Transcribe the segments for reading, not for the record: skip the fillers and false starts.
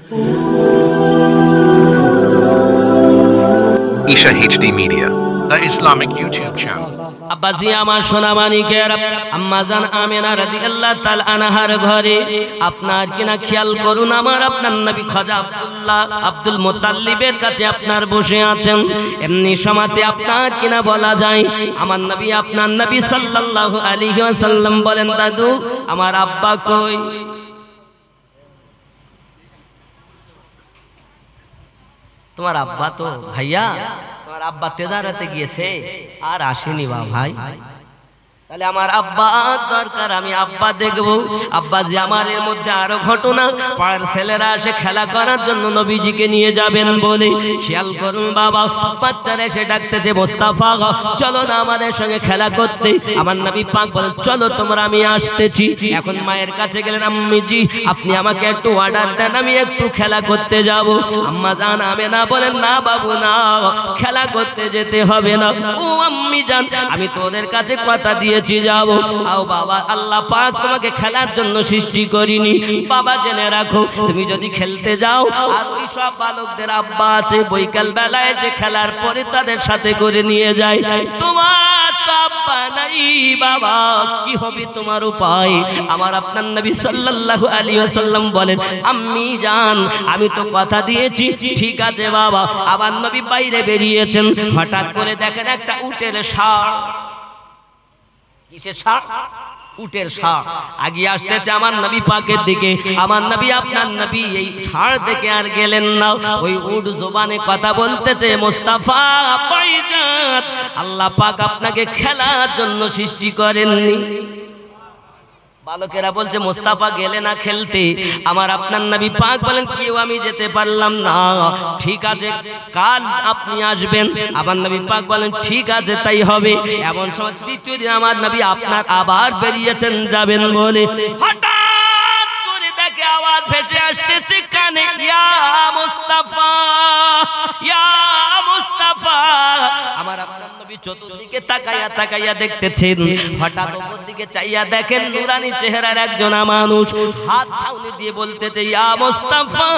Isha HD Media, the Islamic YouTube channel. আব্বাজি আমার সোনা মানিকের আম্মাজান আমেনা রাদিয়াল্লাহু তাআলা আনহার ঘরে আপনার কিনা খেয়াল করুন, আমার আপনার নবী খাজা আব্দুল মুত্তালিবের কাছে আপনার বসে আছেন। এমনি সময়তে আপনার কিনা বলা যায় আমার নবী আপনার নবী সাল্লাল্লাহু আলাইহি ওয়াসাল্লাম বলেন, দাদু আমার আব্বা কই? তোমার আব্বা তো ভাইয়া, তোমার আব্বা তেজারাতে গিয়েছে আর আসেনি বা ভাই। তাহলে আমার আব্বা দরকার, আমি আব্বা দেখবো। আব্বা যে আমার এর মধ্যে আরো ঘটনা, পাড়ার ছেলেরা এসে খেলা করার জন্য নবীজিকে নিয়ে যাবেন বলে খেয়াল করুন বাবা, বাচ্চারা এসে ডাকতেছে মোস্তাফা চলো না আমাদের সঙ্গে খেলা করতে। আমার নবী পাক বলেন চলো তোমরা, আমি আসতেছি। এখন মায়ের কাছে গেলেন, আম্মিজি আপনি আমাকে একটু অর্ডার দেন, আমি একটু খেলা করতে যাব। আম্মা জান আমেনা বলেন না বাবু না, খেলা করতে যেতে হবে না। ও আম্মি জান আমি তোদের কাছে কথা দিয়ে যাবো। আও বাবা, আল্লাহ পাক তোমাকে খেলার জন্য সৃষ্টি করিনি বাবা, জেনে রাখো তুমি যদি খেলতে যাও আর ওই সব বালকদের আব্বা আছে বৈকাল বেলায় যে খেলার পরে তাদের সাথে করে নিয়ে যায়, তোমার তো আব্বা নাই বাবা, কি হবে তোমার উপায়? আমার আপনার নবী সাল্লাল্লাহু আলাইহি ওয়াসাল্লাম বলেন, আম্মি জান আমি তো কথা দিয়েছি, ঠিক আছে বাবা। আবার নবী বাইরে বেরিয়েছেন, হঠাৎ করে দেখেন একটা উটের ষাঁড়, কিসের ষাঁড়? উটের ষাঁড় আগিয়ে আসতেছে আমার নবী পাকের দিকে। আমার নবী আপনার নবী এই ষাঁড় দেখে আর গেলেন না, ওই উট জবানে কথা বলতেছে, মোস্তাফা ভাইজান আল্লাহ পাক আপনাকে খেলার জন্য সৃষ্টি করেননি। বালকেরা বলছে মোস্তাফা গেলে না খেলতে? আমার আপনার নবী পাক বলেন কেউ আমি যেতে পারলাম না, ঠিক আছে কাল আপনি আসবেন। আমার নবী পাক বলেন ঠিক আছে তাই হবে। এমন সময় দ্বিতীয় দিন আমার নবী আপনার আবার বেরিয়েছেন যাবেন বলে, হঠাৎ করে দেখে আওয়াজ ভেসে আসতেছে কানে, ইয়া মুস্তাফা ইয়া মুস্তাফা। আমার আপনার নবী চতুর্দিকে তাকাইয়া তাকাইয়া দেখতেছেন, হঠাৎ উপর দিকে চাইয়া দেখেন নুরানি চেহারার একজন মানুষ হাত ছাউনি দিয়ে বলতেছে, ইয়া মুস্তাফা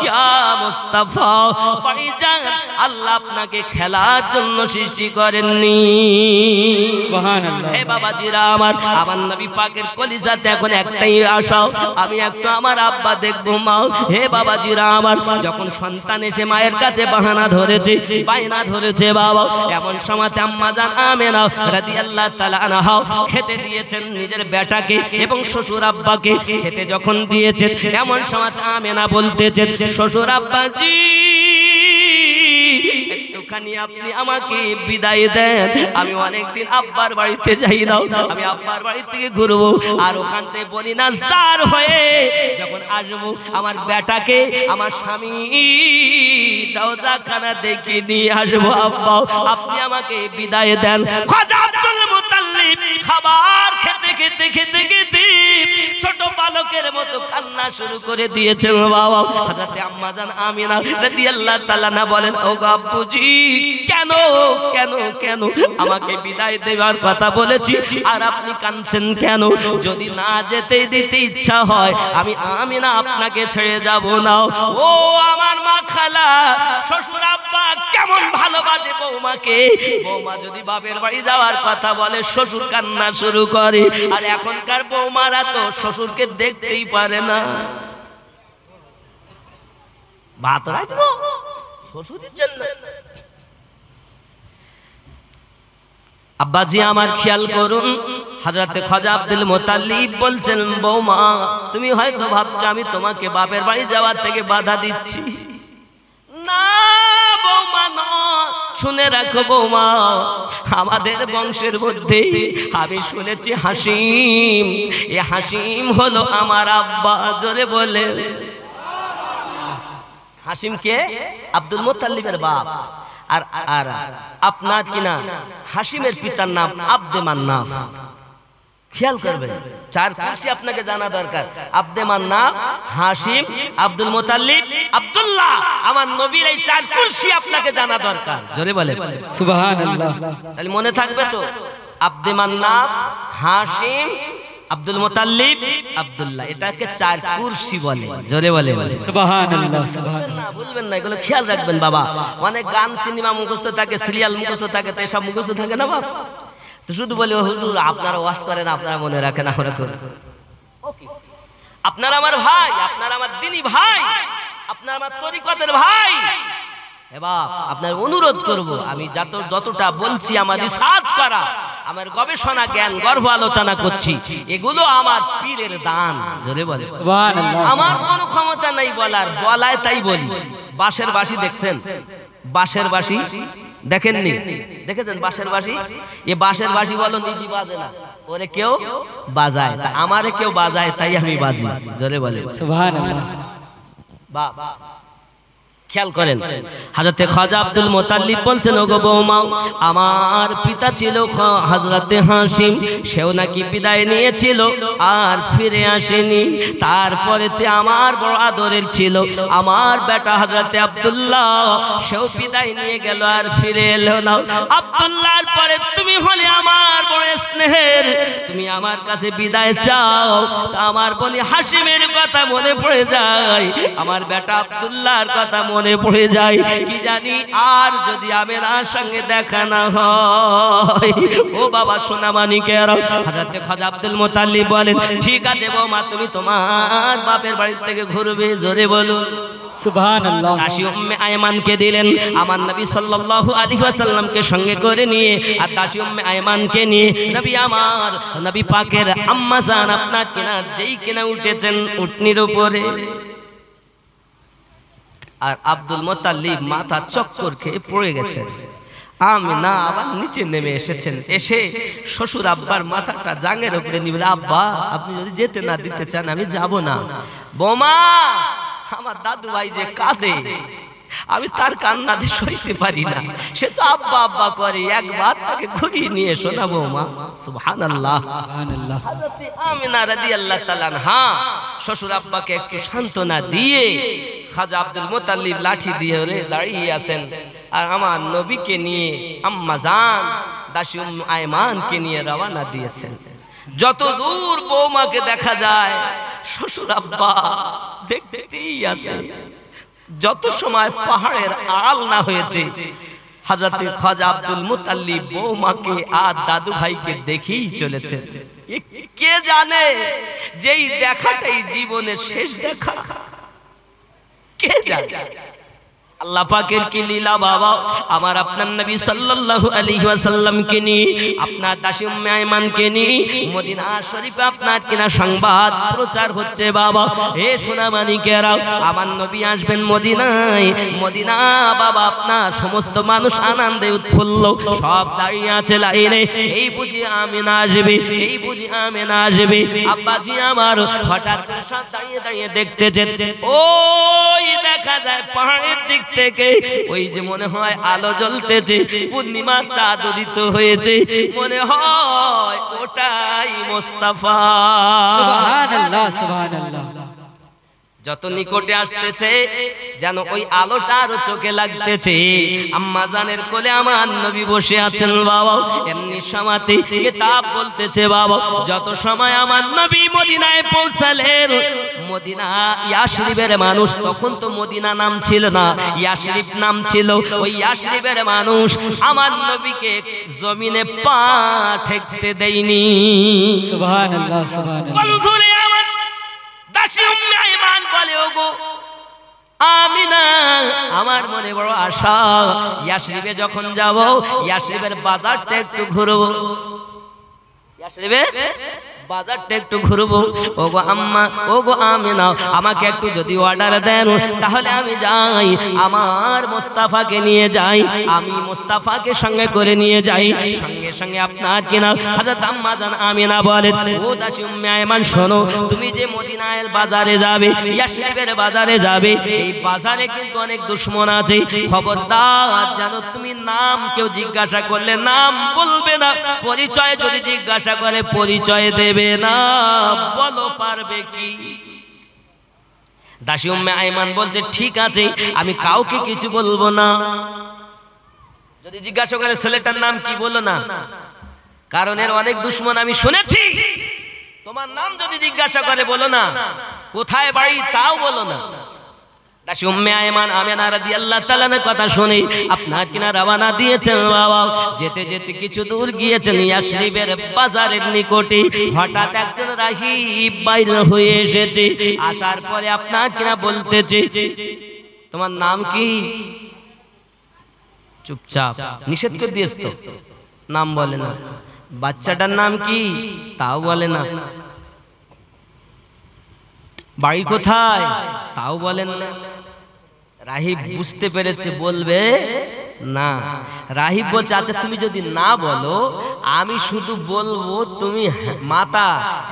ইয়া মুস্তাফা ভাইজান আল্লাহ আপনাকে খেলার জন্য সৃষ্টি করেননি। সুবহানাল্লাহ। হে বাবাজিরা আমার নবী পাকের কলিজাতে এখন একটাই আশা, আমি একটু আমার আব্বা দেখবো মা। হে বাবাজিরা আমার, যখন সন্তান এসে মায়ের কাছে বাহানা ধরেছে, বাইনা ধরেছে বাবা, এমন সময় আম্মা জান আমেনা রাদিয়াল্লাহু তাআলা আনহা খেতে দিয়েছেন নিজের বেটাকে এবং শ্বশুর আব্বাকে। খেতে যখন দিয়েছেন এমন সময় আমেনা বলতেছেন, শ্বশুর আব্বাজি একটুখানি আপনি আমাকে বিদায় দেন, আমি অনেকদিন আব্বার বাড়িতে যাই না, আমি আব্বার বাড়ি থেকে ঘুরবো আর ওখান থেকে বলি না জার হয়ে যখন আসবো আমার বেটাকে আমার স্বামী রওজাখানা দেখে নিয়ে আসবো। আব্বা আপনি আমাকে বিদায় দেন। খাজা আব্দুল মুত্তালিব খাবার খেতে খেতে খেতে খেতে ছোট বালকের মতো কান্না শুরু করে দিয়েছেন বাবা। হযরত আম্মা জান আমিনা রাদিয়াল্লাহু তাআলা না বলেন, ও আব্বুজি কেন কেন কেন আমাকে বিদায় দেওয়ার কথা বলেছি আর আপনি কাঁদছেন কেন? যদি না যেতে দিতে ইচ্ছা হয় আমি আমিনা আপনাকে ছেড়ে যাব না। ও আমার মা খালা, শ্বশুর আব্বা কেমন ভালোবাসে বৌমাকে, বৌমা যদি বাপের বাড়ি যাওয়ার কথা বলে শ্বশুর কান্না শুরু করে, আর এখনকার বৌমারা তো শ্বশুরকে দেখতেই পারে না। ভাত রাখবো শ্বশুরের জন্য। আব্বাজি আমার খেয়াল করুন, হযরত খাজা আব্দুল মুত্তালিব বলছেন, বৌমা তুমি হয়তো ভাবছো আমি তোমাকে বাপের বাড়ি যাওয়ার থেকে বাধা দিচ্ছি। না বৌমা না, শুনে রাখো বৌমা, আমাদের বংশের মধ্যে আমি শুনেছি হাসিম, এ হাসিম হলো আমার আব্বা। জোরে বলে হাসিম কে? আব্দুল মুত্তালিবের বাপ। আর আর আপনার কিনা হাসিমের পিতার নাম আব্দে মান্নাফ। খেয়াল করবেন, চার কুরসি আপনাকে জানা দরকার। আব্দে মান্নাফ, হাসিম, আব্দুল মুত্তালিব, আব্দুল্লাহ। আমার নবীর এই চার কুরসি আপনাকে জানা দরকার। জোরে বলে সুবহানাল্লাহ। তাহলে মনে থাকবে তো, আব্দে মান্নাফ, হাসিম, আব্দুল মুতাল্লিব, আব্দুল্লাহ, এটাকে চার কুরসি বলে। জোরে বলে সুবহানাল্লাহ, সুবহানাল্লাহ। না বলবেন না, এগুলো খেয়াল রাখবেন বাবা। অনেক গান সিনেমা মুখস্থ থাকে, সিরিয়াল মুখস্থ থাকে, তো এসব মুখস্থ থাকে না বাবা। তো শুধু বলে হুজুর আপনারা ওয়াজ করেন, আপনারা মনে রাখেন, আমরা করি। আপনারা আমার ভাই, আপনারা আমার দ্বীনি ভাই, আপনারা আমার তরিকতের ভাই। এবার আপনার অনুরোধ করব, আমি যতটা বলছি আমার রিসার্চ করা, আমার গবেষণা জ্ঞান গর্ব আলোচনা করছি, এগুলো আমার পীরের দান। জোরে বলে সুবহানাল্লাহ। আমার কোনো ক্ষমতা নাই বলার, বলায় তাই বলি। বাঁশের বাঁশি দেখছেন? বাঁশের বাঁশি দেখেননি? দেখেছেন বাঁশের বাঁশি? এ বাঁশের বাঁশি বলো নিজে বাজে না, ওরে কেউ বাজায়, তা আমারে কেউ বাজায়, তাই আমি বাজি। জোরে বলে সুবহানাল্লাহ। বাবা খেয়াল করেন, হযরতে খাজা আব্দুল মুতাল্লিব বলছেন, ওগো বৌমা, আমার পিতা ছিল হযরতে হাশিম, সেও নাকি বিদায় নিয়েছিল আর ফিরে আসেনি। তারপরেতে আমার বড় আদরের ছিল আমার বেটা হযরতে আব্দুল্লাহ, সেও বিদায় নিয়ে গেল আর ফিরে এলো না। আব্দুল্লাহর পরে তুমি হলে আমার বড় স্নেহের, তুমি আমার কাছে বিদায় চাও। তা আমার বলি হাশিমের কথা মনে পড়ে যায়, আমার বেটা আব্দুল্লাহর কথা মনে পড়ে যায়। কি জানি আর যদি আমেনার সঙ্গে দেখা না হয়। ও বাবা সোনা মানিকের, হযরতে খাজা আব্দুল মুতাল্লিব বলেন, ঠিক আছে বৌমা, তুমি তোমার বাপের বাড়ি থেকে ঘুরবে। জোরে বলুন সুবহানাল্লাহ। দাসী উম্মে আয়মানকে দিলেন, আমার নবী সাল্লাল্লাহু আলাইহি ওয়াসাল্লামকে সঙ্গে করে নিয়ে, আর দাসী উম্মে আয়মানকে নিয়ে নবী আমার নবী পাকের আম্মা জান আপনার কিনা যেই কিনা উঠেছেন উটনির উপরে, আর আব্দুল মুতাল্লিব মাথা চক্কর খেয়ে পড়ে গেছেন। আমিনা আবার নিচে নেমে এসেছেন, এসে শ্বশুর আব্বার মাথাটা জাঙের উপরে নিয়ে বলে, আব্বা আপনি যদি যেতে না দিতে চান আমি যাব না। বৌমা, আমার দাদু ভাই যে কাঁদে, আমি তার কান্না যে সইতে পারি না, সে তো আব্বা আব্বা করে, একবার তাকে ঘুরিয়ে নিয়ে এসো না বৌমা। সুবহানাল্লাহ, সুবহানাল্লাহ। হযরত আমিনা রাদিয়াল্লাহু তাআলা আনহা শ্বশুর আব্বাকে একটু সান্ত্বনা দিয়ে খাজা আব্দুল মুতাল্লিব লাঠি দিয়ে দাঁড়িয়ে আছেন, আর আমার নবীকে নিয়ে আম্মা জান দাসী উম্মে আয়মানকে নিয়ে রওনা দিয়েছেন। যত দূর বৌমাকে দেখা যায় শ্বশুর আব্বা দেখতেই আছে। যত সময় পাহাড়ের আড়াল না হয়েছে, হযরতে খাজা আব্দুল মুতাল্লিব বৌমাকে আর দাদু ভাইকে দেখেই চলেছে। কে জানে যেই দেখাটাই জীবনের শেষ দেখা, কে জানে? আল্লাহ পাকের কি লীলা বাবা। আমার আপনার নবী সাল্লাল্লাহু আলাইহি ওয়াসাল্লামকে নিয়ে, আপনার দাসী উম্মে আয়মানকে নিয়ে মদিনা শরীফে আপনার কিনা সংবাদ প্রচার হচ্ছে বাবা। এ সোনা মানিকেরা, আমার নবী আসবেন মদিনায়। মদিনা বাবা আপনার সমস্ত মানুষ আনন্দে উৎফুল্ল, সব দাঁড়িয়ে আছে লাইনে। এই বুঝি আমিনা আসবে, এই বুঝি আমিনা আসবে। আব্বাজি আমার হঠাৎ করে সব দাঁড়িয়ে দাঁড়িয়ে দেখতে যেতে, ওই দেখা যায় পাহাড়ের দিক থেকে ওই যে মনে হয় আলো জ্বলতেছে, পূর্ণিমার চাঁদ উদিত হয়েছে, মনে হয় ওটাই মোস্তাফা। সুবহানাল্লাহ, সুবহানাল্লাহ। যত নিকটে আসতেছে যেন ওই আলোটা আরো চোখে লাগতেছে। আম্মা জানের কোলে আমার নবী বসে আছেন বাবা, এমনি সময়তে কিতাব বলতেছে বাবা, যত সময় আমার নবী মদিনায় পৌঁছালেন, মদিনা ইয়াশরিবের মানুষ, তখন তো মদিনা নাম ছিল না, ইয়াশরিব নাম ছিল। ওই ইয়াশরিবের মানুষ আমার নবীকে জমিনে পা ঠেকতে দেয়নি। সুবহানাল্লাহ, সুবহানাল্লাহ। বন্ধুরে আমার দাসী উম্মে আয়মান বলে, ওগো আমিনা, আমার মনে বড় আশা, ইয়াশরিবে যখন যাব ইয়াশরিবের বাজারটা একটু ঘুরবো, ইয়াশরিবে বাজারটা একটু ঘুরবো। ওগো আম্মা, ওগো আমিনা, আমাকে একটু যদি অর্ডার দেন তাহলে আমি যাই, আমার মোস্তাফাকে নিয়ে যাই, আমি মোস্তাফাকে সঙ্গে করে নিয়ে যাই। সঙ্গে সঙ্গে আপনার কিনা হযরত আম্মা জান আমিনা বলেন, ও দাসী উম্মে আয়মান শোনো, তুমি যে মদিনার বাজারে যাবে, ইয়াশরিবের বাজারে যাবে, এই বাজারে কিন্তু অনেক দুশমন আছে, খবরদার জানো তুমি নাম কেউ জিজ্ঞাসা করলে নাম বলবে না, পরিচয় যদি জিজ্ঞাসা করে পরিচয় দেবে না, বলো পারবে কি? দাসী উম্মে আয়মান বলছে, ঠিক আছে আমি কাউকে কিছু বলবো না। যদি জিজ্ঞাসা করে ছেলেটার নাম কি, বলো না, কারণ এর অনেক দুশমন আমি শুনেছি, তোমার নাম যদি জিজ্ঞাসা করে বলো না, কোথায় বাড়ি তাও বলো না। দাসী উম্মে আয়মান আমেনা রাদিয়াল্লাহু তাআলার কথা শুনে আপনার কিনা রওনা দিয়েছেন বাবা। যেতে যেতে কিছু দূর গিয়েছেন ইয়াসরিবের বাজারের নিকটে, হঠাৎ একজন রাহিব বাইর হয়ে এসেছে। আসার পরে আপনার কিনা বলতেছে, তোমার নাম কি? চুপচাপ, নিষেধ করে দিয়েছ তো, নাম বলে না। বাচ্চাটার নাম কি? তাও বলে না। বাড়ি কোথায়? তাও বলেন না। রাহিব বুঝতে পেরেছে বলবে না। রাহিব বলছে, আচ্ছা তুমি যদি না বলো, আমি শুধু বলবো, তুমি মাথা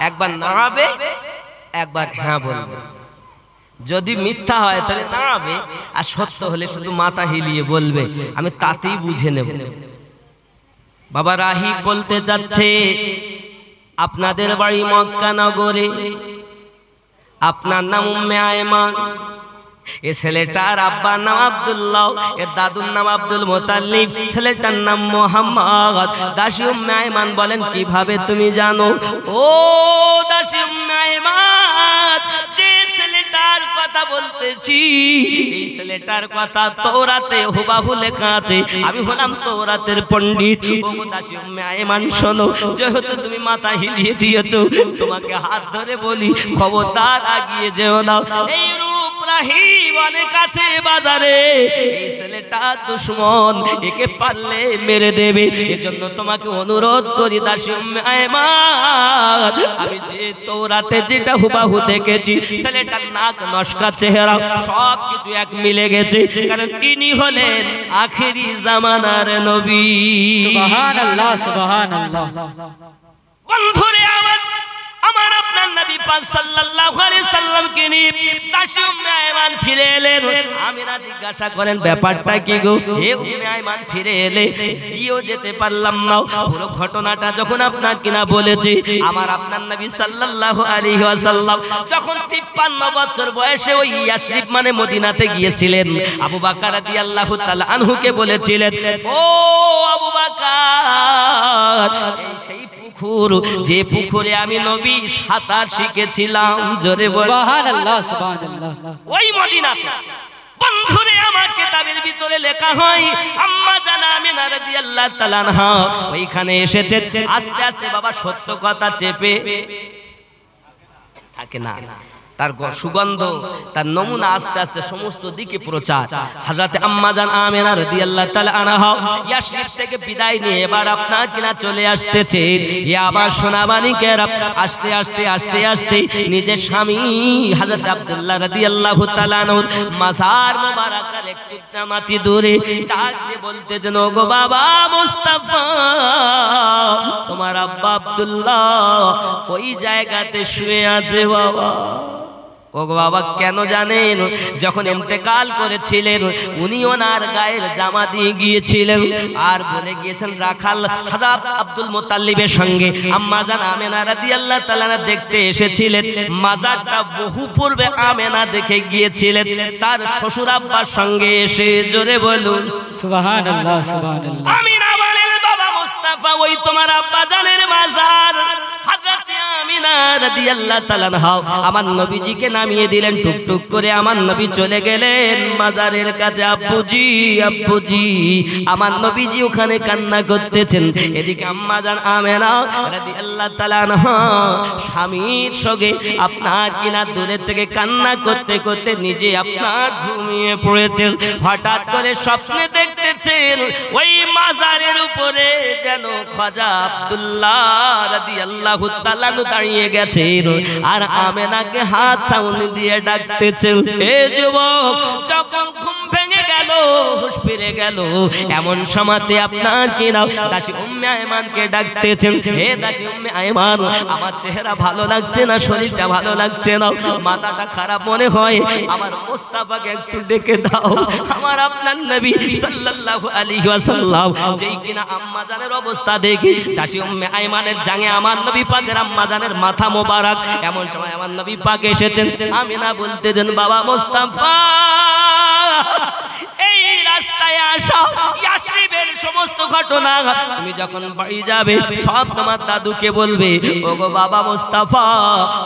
একবার নাড়াবে, একবার হ্যাঁ বলবে। যদি মিথ্যা হয় তাহলে নাড়াবে, আর সত্য হলে শুধু মাথা হিলিয়ে বলবে, আমি তাতেই বুঝে নেব। বাবা রাহিব বলতে যাচ্ছে, আপনাদের বাড়ি মক্কা নগরে, আপনার নাম উম্মে আয়মান, এ ছেলেটার আব্বার নাম আব্দুল্লাহ, এর দাদুর নাম আব্দুল মুতাল্লিব, ছেলেটার নাম মুহাম্মদ। দাসী উম্মে আয়মান বলেন, কিভাবে তুমি জানো? ও দাসী উম্মে আয়মান, যে ছেলেটার কথা বলতেছি, এই ছেলেটার কথা তওরাতে হুবহু লেখা আছে। আমি হলাম তওরাতের পণ্ডিত। ও দাসী উম্মে আয়মান শোনো, যেহেতু তুমি মাথা হিলিয়ে দিয়েছো, তোমাকে হাত ধরে বলি, খবরদার আগিয়ে যেও না। এই রাহিব অনেক আছে বাজারে, এই ছেলেটা দুশমন, একে পারলে মেরে দেবে। এজন্য তোমাকে অনুরোধ করি দাসী উম্মে আয়মান, আমি যে তওরাতে যেটা হুবহু দেখেছি, ছেলেটার নাক, নস্কা, চেহারা সব কিছু এক মিলে গেছে, কারণ ইনি হলেন আখেরি জামানার নবী। সুবহানাল্লাহ, সুবহানাল্লাহ। বন্ধুরে আমার আপনার নবী পাক সাল্লাল্লাহু আলাইহি সাল্লামকে নিয়ে দাসী উম্মে আয়মান ফিরে এলেন। আমিনা জিজ্ঞাসা করেন, ব্যাপারটা কি গো? হে উম্মে আয়মান ফিরে এলে, গিয়েও যেতে পারলাম না। পুরো ঘটনাটা যখন আপনার কিনা বলেছি, আমার আপনার নবী সাল্লাল্লাহু আলাইহি ওয়াসাল্লাম যখন 53 বছর বয়সে ওই ইয়াসরিব মানে মদিনাতে গিয়েছিলেন, আবু বকর রাদিয়াল্লাহু তাআলা আনহুকে বলেছিলেন, ও আবু বকর, এই সেই পুকুর, যে পুকুরে আমি নবী সাঁতার শিখেছিলাম, জোরে বল সুবহানাল্লাহ, সুবহানাল্লাহ। ওই মদিনাতে। বন্ধুরে আমার কিতাবের ভিতরে লেখা হয়, আম্মা জানা আমিনা রাদিয়াল্লাহু তাআলা আনহা ওইখানে এসেছে। আস্তে আস্তে বাবা সত্য কথা চেপে থাকে না, তার সুগন্ধ, তার নমুনা আস্তে আস্তে সমস্ত দিকে প্রচার। হযরত আম্মা জান আমিনা রাদিয়াল্লাহু তাআলা আনহা ইয়াসরিব থেকে বিদায় নিয়ে এবার আপনার কিনা চলে আসতেছে। এ আবার সোনামানিকেরা আস্তে আস্তে আস্তে আস্তে নিজের স্বামী হযরত আব্দুল্লাহ রাদিয়াল্লাহু তাআলা আনহুর মাজার মোবারকের একটু নামাতি দূরে ডাক দিয়ে বলতেছেন, ওগো বাবা মুস্তাফা, তোমার আব্বা আব্দুল্লাহ ওই জায়গাতে শুয়ে আছে বাবা। ও বাবা, কেন জানেন? যখন ইন্তেকাল করেছিলেন, উনি ওনার গায়ের জামা দিয়ে গিয়েছিলেন, আর বলে গিয়েছেন রাখাল হযরত আব্দুল মুতাল্লিবের সঙ্গে আম্মা জান আমেনা রাদিয়াল্লাহু তাআলা দেখতে এসেছিলেন। মাজারটা বহু পূর্বে আমেনা দেখে গিয়েছিলেন তার শ্বশুর আব্বার সঙ্গে এসে। জোরে বলুন সুবহানাল্লাহ, সুবহানাল্লাহ। আমিনা বলেন, বাবা মুস্তাফা, ওই তোমার আব্বা জানের মাজার। হযরত আমিনা রাদিয়াল্লাহু তাআলা আনহা আমার নবীজিকে নামিয়ে দিলেন। টুকটুক করে আমার নবী চলে গেলেন মাজারের কাছে। আব্বুজি, আব্বুজি, আমার নবীজি ওখানে কান্না করতেছেন। এদিকে আম্মা জান আমিনা রাদিয়াল্লাহু তাআলা আনহা স্বামীর সঙ্গে আপনার কিনা দূরে থেকে কান্না করতে করতে নিজে আপনার ঘুমিয়ে পড়েছেন। হঠাৎ করে স্বপ্নে দেখতেছেন ওই মাজারের উপরে যেন খাজা আব্দুল্লাহ রাদিয়াল্লাহু তাআলা দাঁড়িয়ে গেছেন, আর আমেনাকে হাত ছাউনি দিয়ে ডাকতেছেন। এ যুবক, যখন ঘুম ভেঙে গেল, হুঁশ ফিরে গেল, এমন সময়তে আপনার কিনা দাসী উম্মে আয়মানকে ডাকতেছেন। হে দাসী উম্মে আয়মান, আমার চেহারা ভালো লাগছে না, শরীরটা ভালো লাগছে না, মাথাটা খারাপ মনে হয়, আমার মুস্তাফাকে একটু ডেকে দাও। আমার আপনার নবী সাল্লাল্লাহু আলাইহি ওয়াসাল্লাম যেই কিনা আম্মা জানের অবস্থা দেখে দাসী উম্মে আয়মানের জাঙে আমার নবী পাকের আম্মা জানের মাথা মোবারক। এমন সময় আমার নবী পাক এসেছেন। আমিনা বলতেছেন, বাবা মুস্তাফা, এই রাস্তায় আসা ইয়াসরিবের সমস্ত ঘটনা তুমি যখন বাড়ি যাবে সব তোমার দাদুকে বলবে, ওগো বাবা মোস্তাফা,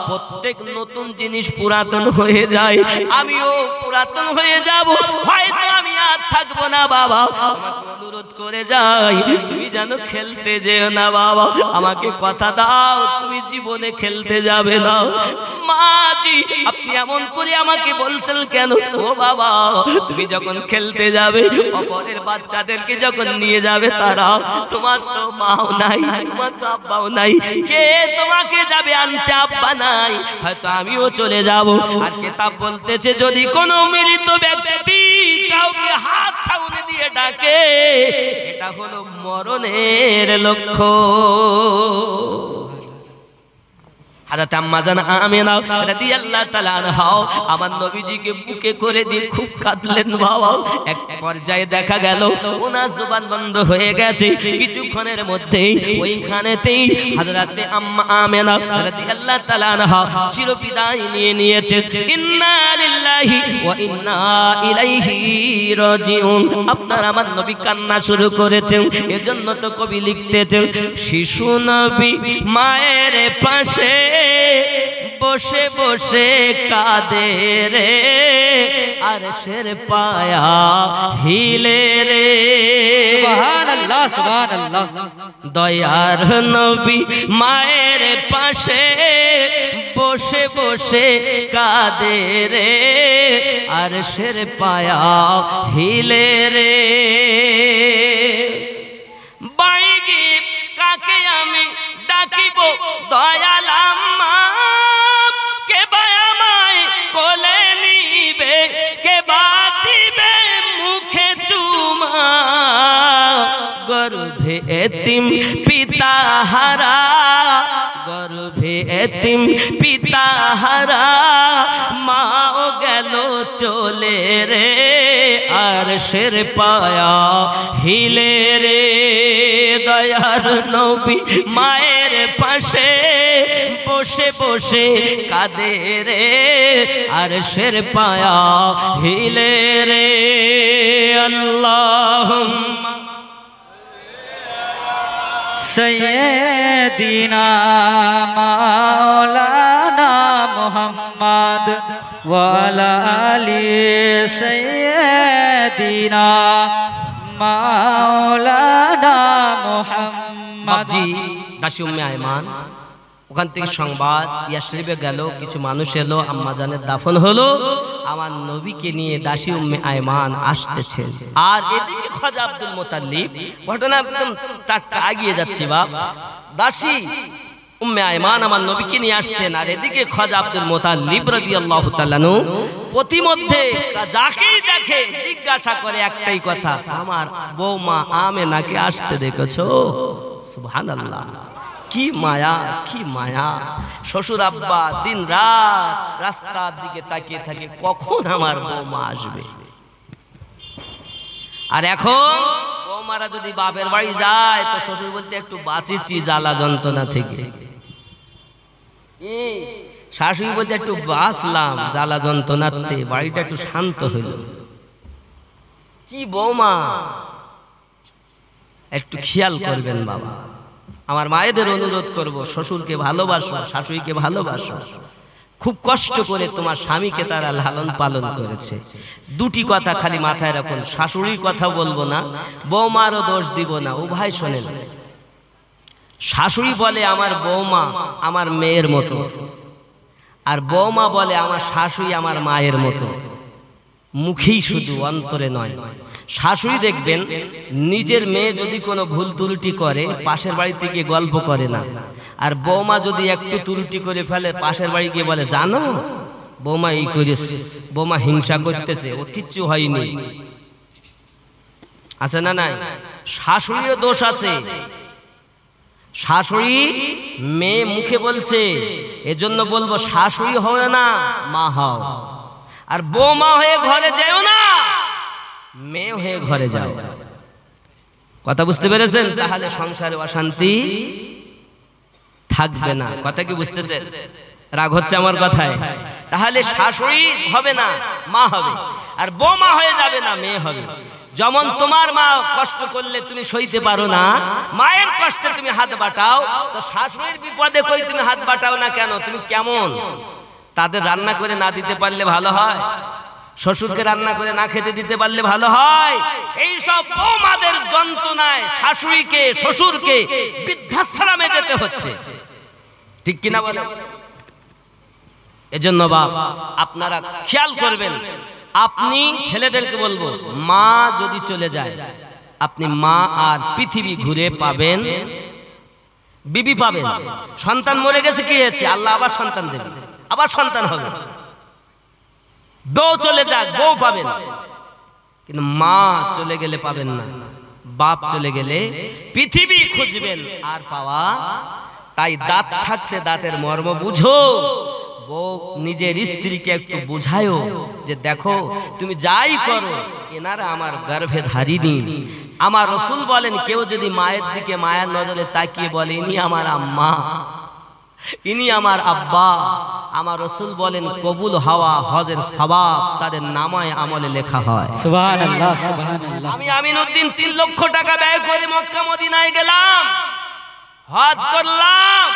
প্রত্যেক নতুন জিনিস পুরাতন হয়ে যায়, আমিও পুরাতন হয়ে যাব, হয়তো আমি আর থাকবো না বাবা, আমাকে অনুরোধ করে যাই, তুমি যেন খেলতে যেও না বাবা, আমাকে কথা দাও তুমি জীবনে খেলতে যাবে না। মাজি আপনি এমন করে আমাকে বলছেন কেন? ও বাবা, তুমি যখন খেলতে যাবে অপরের বাচ্চাদেরকে যখন নিয়ে যাবে তারা, তোমার তো মাও নাই, তোমার তো আব্বাও নাই, কে তোমাকে যাবে আনতে? আব্বা নাই, হয়তো আমিও চলে যাব। আর কিতাব বলতেছে যদি কোনো মৃত ব্যক্তি কাউকে হাত ছাউনি দিয়ে ডাকে, এটা হলো মরণের লক্ষণ। হযরত আম্মা জান আমিনা রাদিয়াল্লাহু তাআলা আনহা আমার নবীজিকে বুকে করে দিয়ে খুব কাঁদলেন বাবা। এক পর্যায়ে দেখা গেল ওনার জবান বন্ধ হয়ে গেছে, কিছুক্ষণের মধ্যেই ওইখানেতেই হযরত আম্মা আমিনা রাদিয়াল্লাহু তাআলা আনহা চিরবিদায় নিয়ে নিয়েছে। ইন্না লিল্লাহি ওয়া ইন্না ইলাইহি রাজিউন। আপনার আমার নবী কান্না শুরু করেছেন, এজন্য তো কবি লিখতেছেন, শিশু নবী মায়ের পাশে বসে বসে কাঁদে রে, আরশের পায়া হিলে রে। সুবহানাল্লাহ সুবহানাল্লাহ। দয়ার নবী মায়ের পাশে বসে বসে কাঁদে রে, আরশের পায়া হিলে রে। বাইগি কাকে আমি ডাকিব দয়াল আম্মা, কে বা আমায় কোলে নিবে, কে বা দিবে মুখে চুমা। গর্ভে এতিম পিতা হারা, গর্ভে এতিম পিতা হারা, মাও গেল চলে রে, আরশের পায়া হিলে রে। দয়ার নবী মায়ের পাশে বসে বসে কাঁদে রে, আরশের পায়া হিলে রে। আল্লাহুম্মা সৈয়দিনা মাওলানা মুহাম্মদ ওয়া আলা আলি সৈয়দিনা মাওলানা মুহাম্মদ। জি দাসী উম্মে আয়মান ওখান থেকে সংবাদ ইয়াসরিবে গেল, কিছু মানুষ এলো, আম্মাজানের দাফন হলো, আমার নবীকে নিয়ে দাসী উম্মে আয়মান আসতেছেন। আর এদিকে খাজা আব্দুল মুতাল্লিব, ঘটনা একদম টাটকা এগিয়ে যাচ্ছে বাপ। দাসী উম্মে আয়মান আমার নবীকে নিয়ে আসছেন, আর এদিকে খাজা আব্দুল মুতাল্লিব রাদিয়াল্লাহু তাআলা আনহু প্রতিমধ্যে যাকেই দেখে জিজ্ঞাসা করে একটাই কথা, আমার বৌমা আমেনাকে আসতে দেখেছো? সুবহানাল্লাহ, কি মায়া, কি মায়া। শ্বশুর আব্বা দিন রাত রাস্তার দিকে তাকিয়ে থাকে, কখন আমার বৌমা আসবে। আর এখন বৌমারা যদি বাপের বাড়ি যায় তো শ্বশুর বলতে একটু বাঁচেছি জ্বালা যন্ত্রণা থেকে, শাশুড়ি বলতে একটু বাঁচলাম জ্বালা যন্ত্রণাতে, বাড়িটা একটু শান্ত হইল। কি বৌমা, একটু খেয়াল করবেন বাবা। আমার মায়েদের অনুরোধ করব, শ্বশুরকে ভালোবাসো, শাশুড়িকে ভালোবাসো। খুব কষ্ট করে তোমার স্বামীকে তারা লালন পালন করেছে। দুটি কথা খালি মাথায় রাখুন, শাশুড়ির কথা বলবো না, বৌমারও দোষ দিব না, উভয় শোনেন। শাশুড়ি বলে আমার বৌমা আমার মেয়ের মতো, আর বৌমা বলে আমার শাশুড়ি আমার মায়ের মতো। মুখেই শুধু, অন্তরে নয়। শাশুড়ি দেখবেন নিজের মেয়ে যদি কোনো ভুল ত্রুটি করে পাশের বাড়িতে গিয়ে গল্প করে না, আর বৌমা যদি একটু ত্রুটি করে ফেলে পাশের বাড়ি গিয়ে বলে জানো বৌমা এই করেছে, বৌমা হিংসা করতেছে, ও কিচ্ছু হয়নি। আছে না নাই? শাশুড়িরও দোষ আছে। শাশুড়ি মেয়ে মুখে বলছে, এজন্য বলবো শাশুড়ি হয় না মা হও, আর বৌমা হয়ে ঘরে যেও না, মেয়ে হয়ে ঘরে যাও। কথা বুঝতে পেরেছেন? তাহলে সংসারে অশান্তি থাকবে না। কথা কি বুঝতেছেন? রাগ হচ্ছে আমার কথায়? তাহলে শাশুড়ি হবে না, মা হবে। আর বৌমা হয়ে যাবে না, মেয়ে হবে। যেমন তোমার মা কষ্ট করলে তুমি সইতে পারো না, মায়ের কষ্টে তুমি হাত বাটাও, তো শাশুড়ির বিপদে কই তুমি হাত বাটাও না কেন? তুমি কেমন? তাদের রান্না করে না দিতে পারলে ভালো হয়, শ্বশুরকে রান্না করে না খেতে দিতে পারলে ভালো হয়। এই সব বৌমাদের যন্ত্রণায় শাশুড়িকে শ্বশুরকে বৃদ্ধাশ্রমে যেতে হচ্ছে, ঠিক কিনা বলেন? এজন্য বাপ আপনারা খেয়াল করবেন। আপনি ছেলেদেরকে বলবো, মা যদি চলে যায়, আপনি মা আর পৃথিবী ঘুরে পাবেন, বিবি পাবেন। সন্তান মরে গেছে, কি হয়েছে? আল্লাহ আবার সন্তান দেবে, আবার সন্তান হবে। বউ চলে যাক, বউ পাবেন, কিন্তু মা চলে গেলে পাবেন না। বাপ চলে গেলে পৃথিবী খুঁজবেন, আর পাওয়া। তাই দাঁত থাকতে দাঁতের মর্ম বুঝো। বউ নিজের স্ত্রীকে একটু বুঝায়ও যে দেখো, তুমি যাই করো, এনারা আমার গর্ভে ধারিনি। আমার রসুল বলেন, কেউ যদি মায়ের দিকে মায়ের নজরে তাকিয়ে বলে ইনি আমার আম্মা, ইনি আমার আব্বা, আমার রসুল বলেন কবুল হওয়া হজের সওয়াব তাদের নামায় আমলে লেখা হয়। সুবহানাল্লাহ, সুবহানাল্লাহ। আমি আমিনউদ্দিন 3 লক্ষ টাকা ব্যয় করে মক্কা মদিনায় গেলাম, হজ করলাম,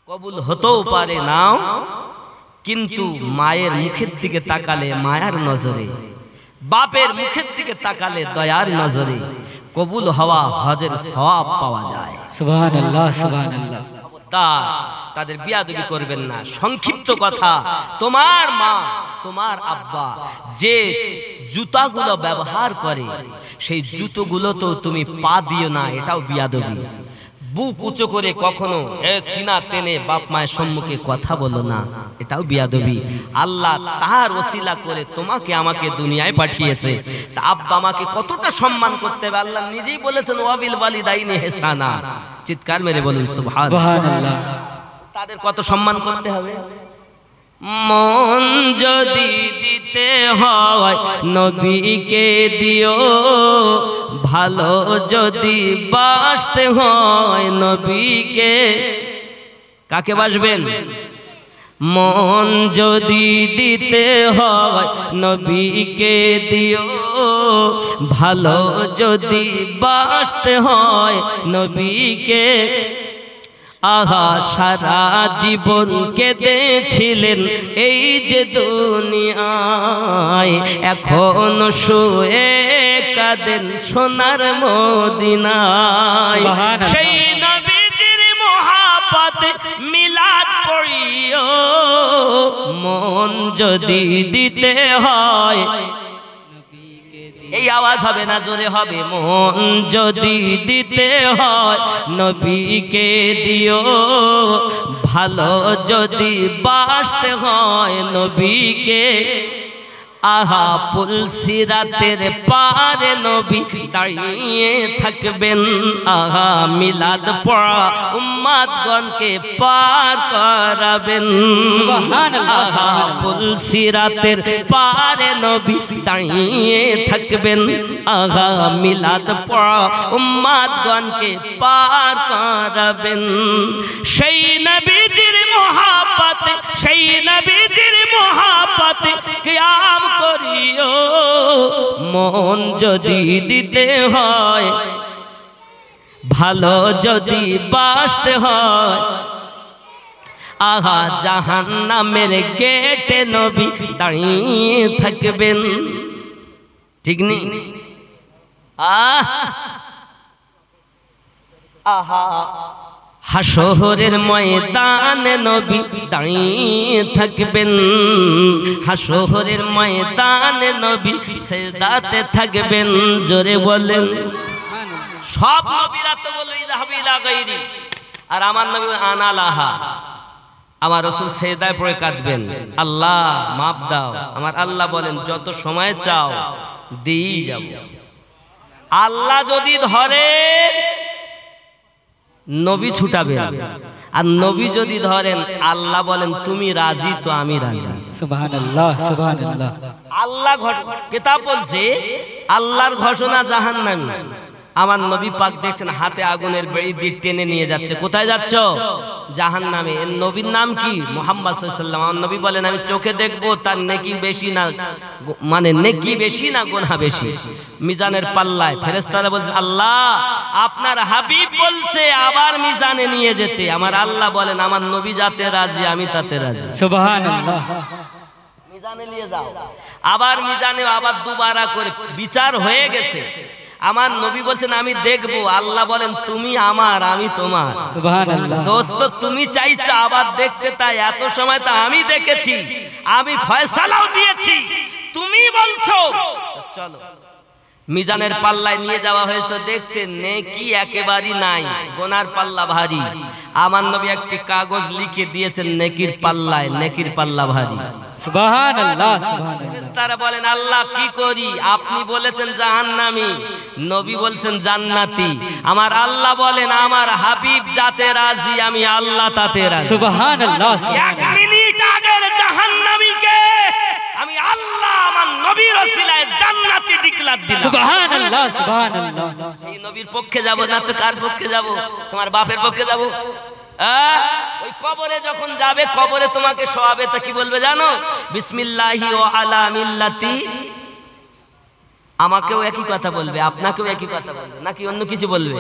কবুল হতেও পারে নাও, কিন্তু মায়ের মুখের দিকে তাকালে মায়ার নজরে, বাপের মুখের দিকে তাকালে দয়ার নজরে কবুল হওয়া হজের সওয়াব পাওয়া যায়। সুবহানাল্লাহ, সুবহানাল্লাহ। তাদের বিয়াদবি করবেন না। সংক্ষিপ্ত কথা, তোমার মা তোমার আব্বা যে জুতাগুলো ব্যবহার করে, সেই জুতোগুলো তো তুমি পা দিও না, এটাও বিয়াদবি। বুক উঁচু করে কখনো সিনা টেনে বাপ মায়ের সম্মুখে কথা বলো না, এটাও বিয়াদবি। আল্লাহ তার ওসিলা করে তোমাকে আমাকে দুনিয়ায় পাঠিয়েছে, তা আব্বা আমাকে কতটা সম্মান করতে হবে। আল্লাহ নিজেই বলেছেন ওয়াবিল ওয়ালিদাইনি ইহসানা। চিৎকার মেরে বলুন সুবহানাল্লাহ। তাদের কত সম্মান করতে হবে। মন যদি দিতে হয় নবীকে দিও, ভালো যদি বাসতে হয় নবীকে। কাকে বাসবেন? মন যদি দিতে হয় নবীকে দিও, ভালো যদি বাসতে হয় নবীকে। আহা সারা জীবন কেঁদেছিলেন এই যে দুনিয়ায়, এখন শুয়ে কাঁদেন সোনার মদিনায়। সেই নবীজির মোহাব্বতে মিলাদ পড়িও, মন যদি দিতে হয়। এই আওয়াজ হবে না, জোরে হবে। মন যদি দিতে হয় নবীকে দিও, ভালো যদি বাসতে হয় নবীকে। আহা পুলসিরাতের পারে নবী দাঁড়িয়ে থাকবেন, আহা মিলাদ পড়া উম্মতগণকে পার করাবেন। সুবহানাল্লাহ। আহা পুলসিরাতের পারে নবী দাঁড়িয়ে থাকবেন, আহা মিলাদ পড়া উম্মতগণকে পার করাবেন। সেই নবীজির মোহাব্বতে, সেই নবীজির মোহাব্বতে কিয়াম করিও, মন যদি দিতে হয়, ভালো যদি বাসতে হয়। আহা জাহান্নামের গেটে নবী দাঁড়িয়ে থাকবেন, ঠিক নেই? আহা হাসরের ময়দানে নবী দাঁড়িয়ে থাকবেন, হাসরের ময়দানে নবী সিজদাতে থাকবেন। জোরে বলেন। সব নবীরা তো বলবে ইযহাবু ইলা গায়রি, আর আমার নবী আনা লাহা। আমার রাসূল সিজদায় পড়ে কাঁদবেন, আল্লাহ মাফ দাও। আমার আল্লাহ বলেন যত সময় চাও দিই যাব। আল্লাহ যদি ধরে নবী ছুটাবেন, আর নবী যদি ধরেন আল্লাহ বলেন তুমি রাজি তো আমি রাজি। সুবহানাল্লাহ, সুবহানাল্লাহ। আল্লাহ কিতাব বলছে আল্লাহর ঘোষণা জাহান্নামী, আমার নবী পাক দেখছেন হাতে আগুনের বেড়ি দিয়ে টেনে নিয়ে যাচ্ছে। কোথায় যাচ্ছ? জাহান্নামে। এর নবীর নাম কি? মুহাম্মদ সাল্লাল্লাহু আলাইহি ওয়াসাল্লাম। আমার নবী বলেন আমি চোখে দেখবো তার নেকি বেশি না, মানে নেকি বেশি না গুনাহ বেশি। মিজানের পাল্লায় ফেরেশতারা বলছেন আল্লাহ আপনার হাবিব বলছে আবার মিজানে নিয়ে যেতে। আমার আল্লাহ বলেন আমার নবী যাতে রাজি আমি তাতে রাজি। সুবহানাল্লাহ। মিজানে নিয়ে যাও। আবার মিজানে আবার দুবারা করে বিচার হয়ে গেছে। আমার নবী বলছেন আমি দেখবো। আল্লাহ বলেন তুমি আমার আমি তোমার। সুবহানাল্লাহ। দোস্ত তুমি চাইছো আবার দেখতে, তাই এত সময় তো আমি দেখেছি, আমি ফয়সালাও দিয়েছি, তুমি বলছো চলো। মিজানের পাল্লায় নিয়ে যাওয়া হয়েছে, দেখছেন নেকি একেবারেই নাই, গোনার পাল্লা ভারী। আমার নবী একটি কাগজ লিখে দিয়েছেন নেকির পাল্লায়, নেকির পাল্লা ভারী। সুবহানাল্লাহ সুবহানাল্লাহ। তারা বলেন আল্লাহ কি করি? আপনি বলেছেন জাহান্নামী, নবী বলছেন জান্নাতি। আমার আল্লাহ বলেন আমার হাবিব যাতে রাজি আমি আল্লাহ তাতে রাজি। সুবহানাল্লাহ এক সুবহানাল্লাহ। মিনিট আগের জাহান্নামীকে আমি আল্লাহ আমার নবীর ওসিলায় জান্নাতি ডিক্লার দিলাম। সুবহানাল্লাহ সুবহানাল্লাহ। এই নবীর পক্ষে যাব না তো কার পক্ষে যাব? তোমার বাপের পক্ষে যাব? ওই কবরে যখন যাবে, কবরে তোমাকে শোয়াবে, তা কি বলবে জানো? বিসমিল্লাহি ওয়া আলা মিল্লাতি। আমাকেও একই কথা বলবে, আপনাকেও একই কথা বলবে, নাকি অন্য কিছু বলবে?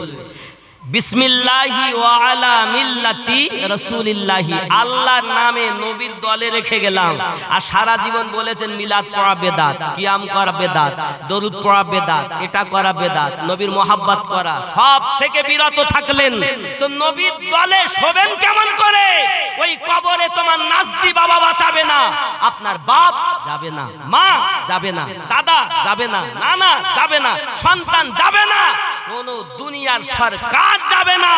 বিসমিল্লাহি ওয়া আলা মিল্লাতি রাসূলিল্লাহি, আল্লাহর নামে নবীর দলে রেখে গেলাম। আর সারা জীবন বলেছেন মিলাদ পড়া বেদাত, কিয়াম করা বেদাত, দরুদ পড়া বেদাত, এটা করা বেদাত, নবীর মহব্বত করা সব থেকে বিরত থাকলেন। তো নবীর দলে শোবেন কেমন করে? ওই কবরে তোমার নাজদি বাবা বাঁচাবে না, আপনার বাপ যাবে না, মা যাবে না, দাদা যাবে না, নানা যাবে না, সন্তান যাবে না, কোন দুনিয়ার সরকার যাবে না।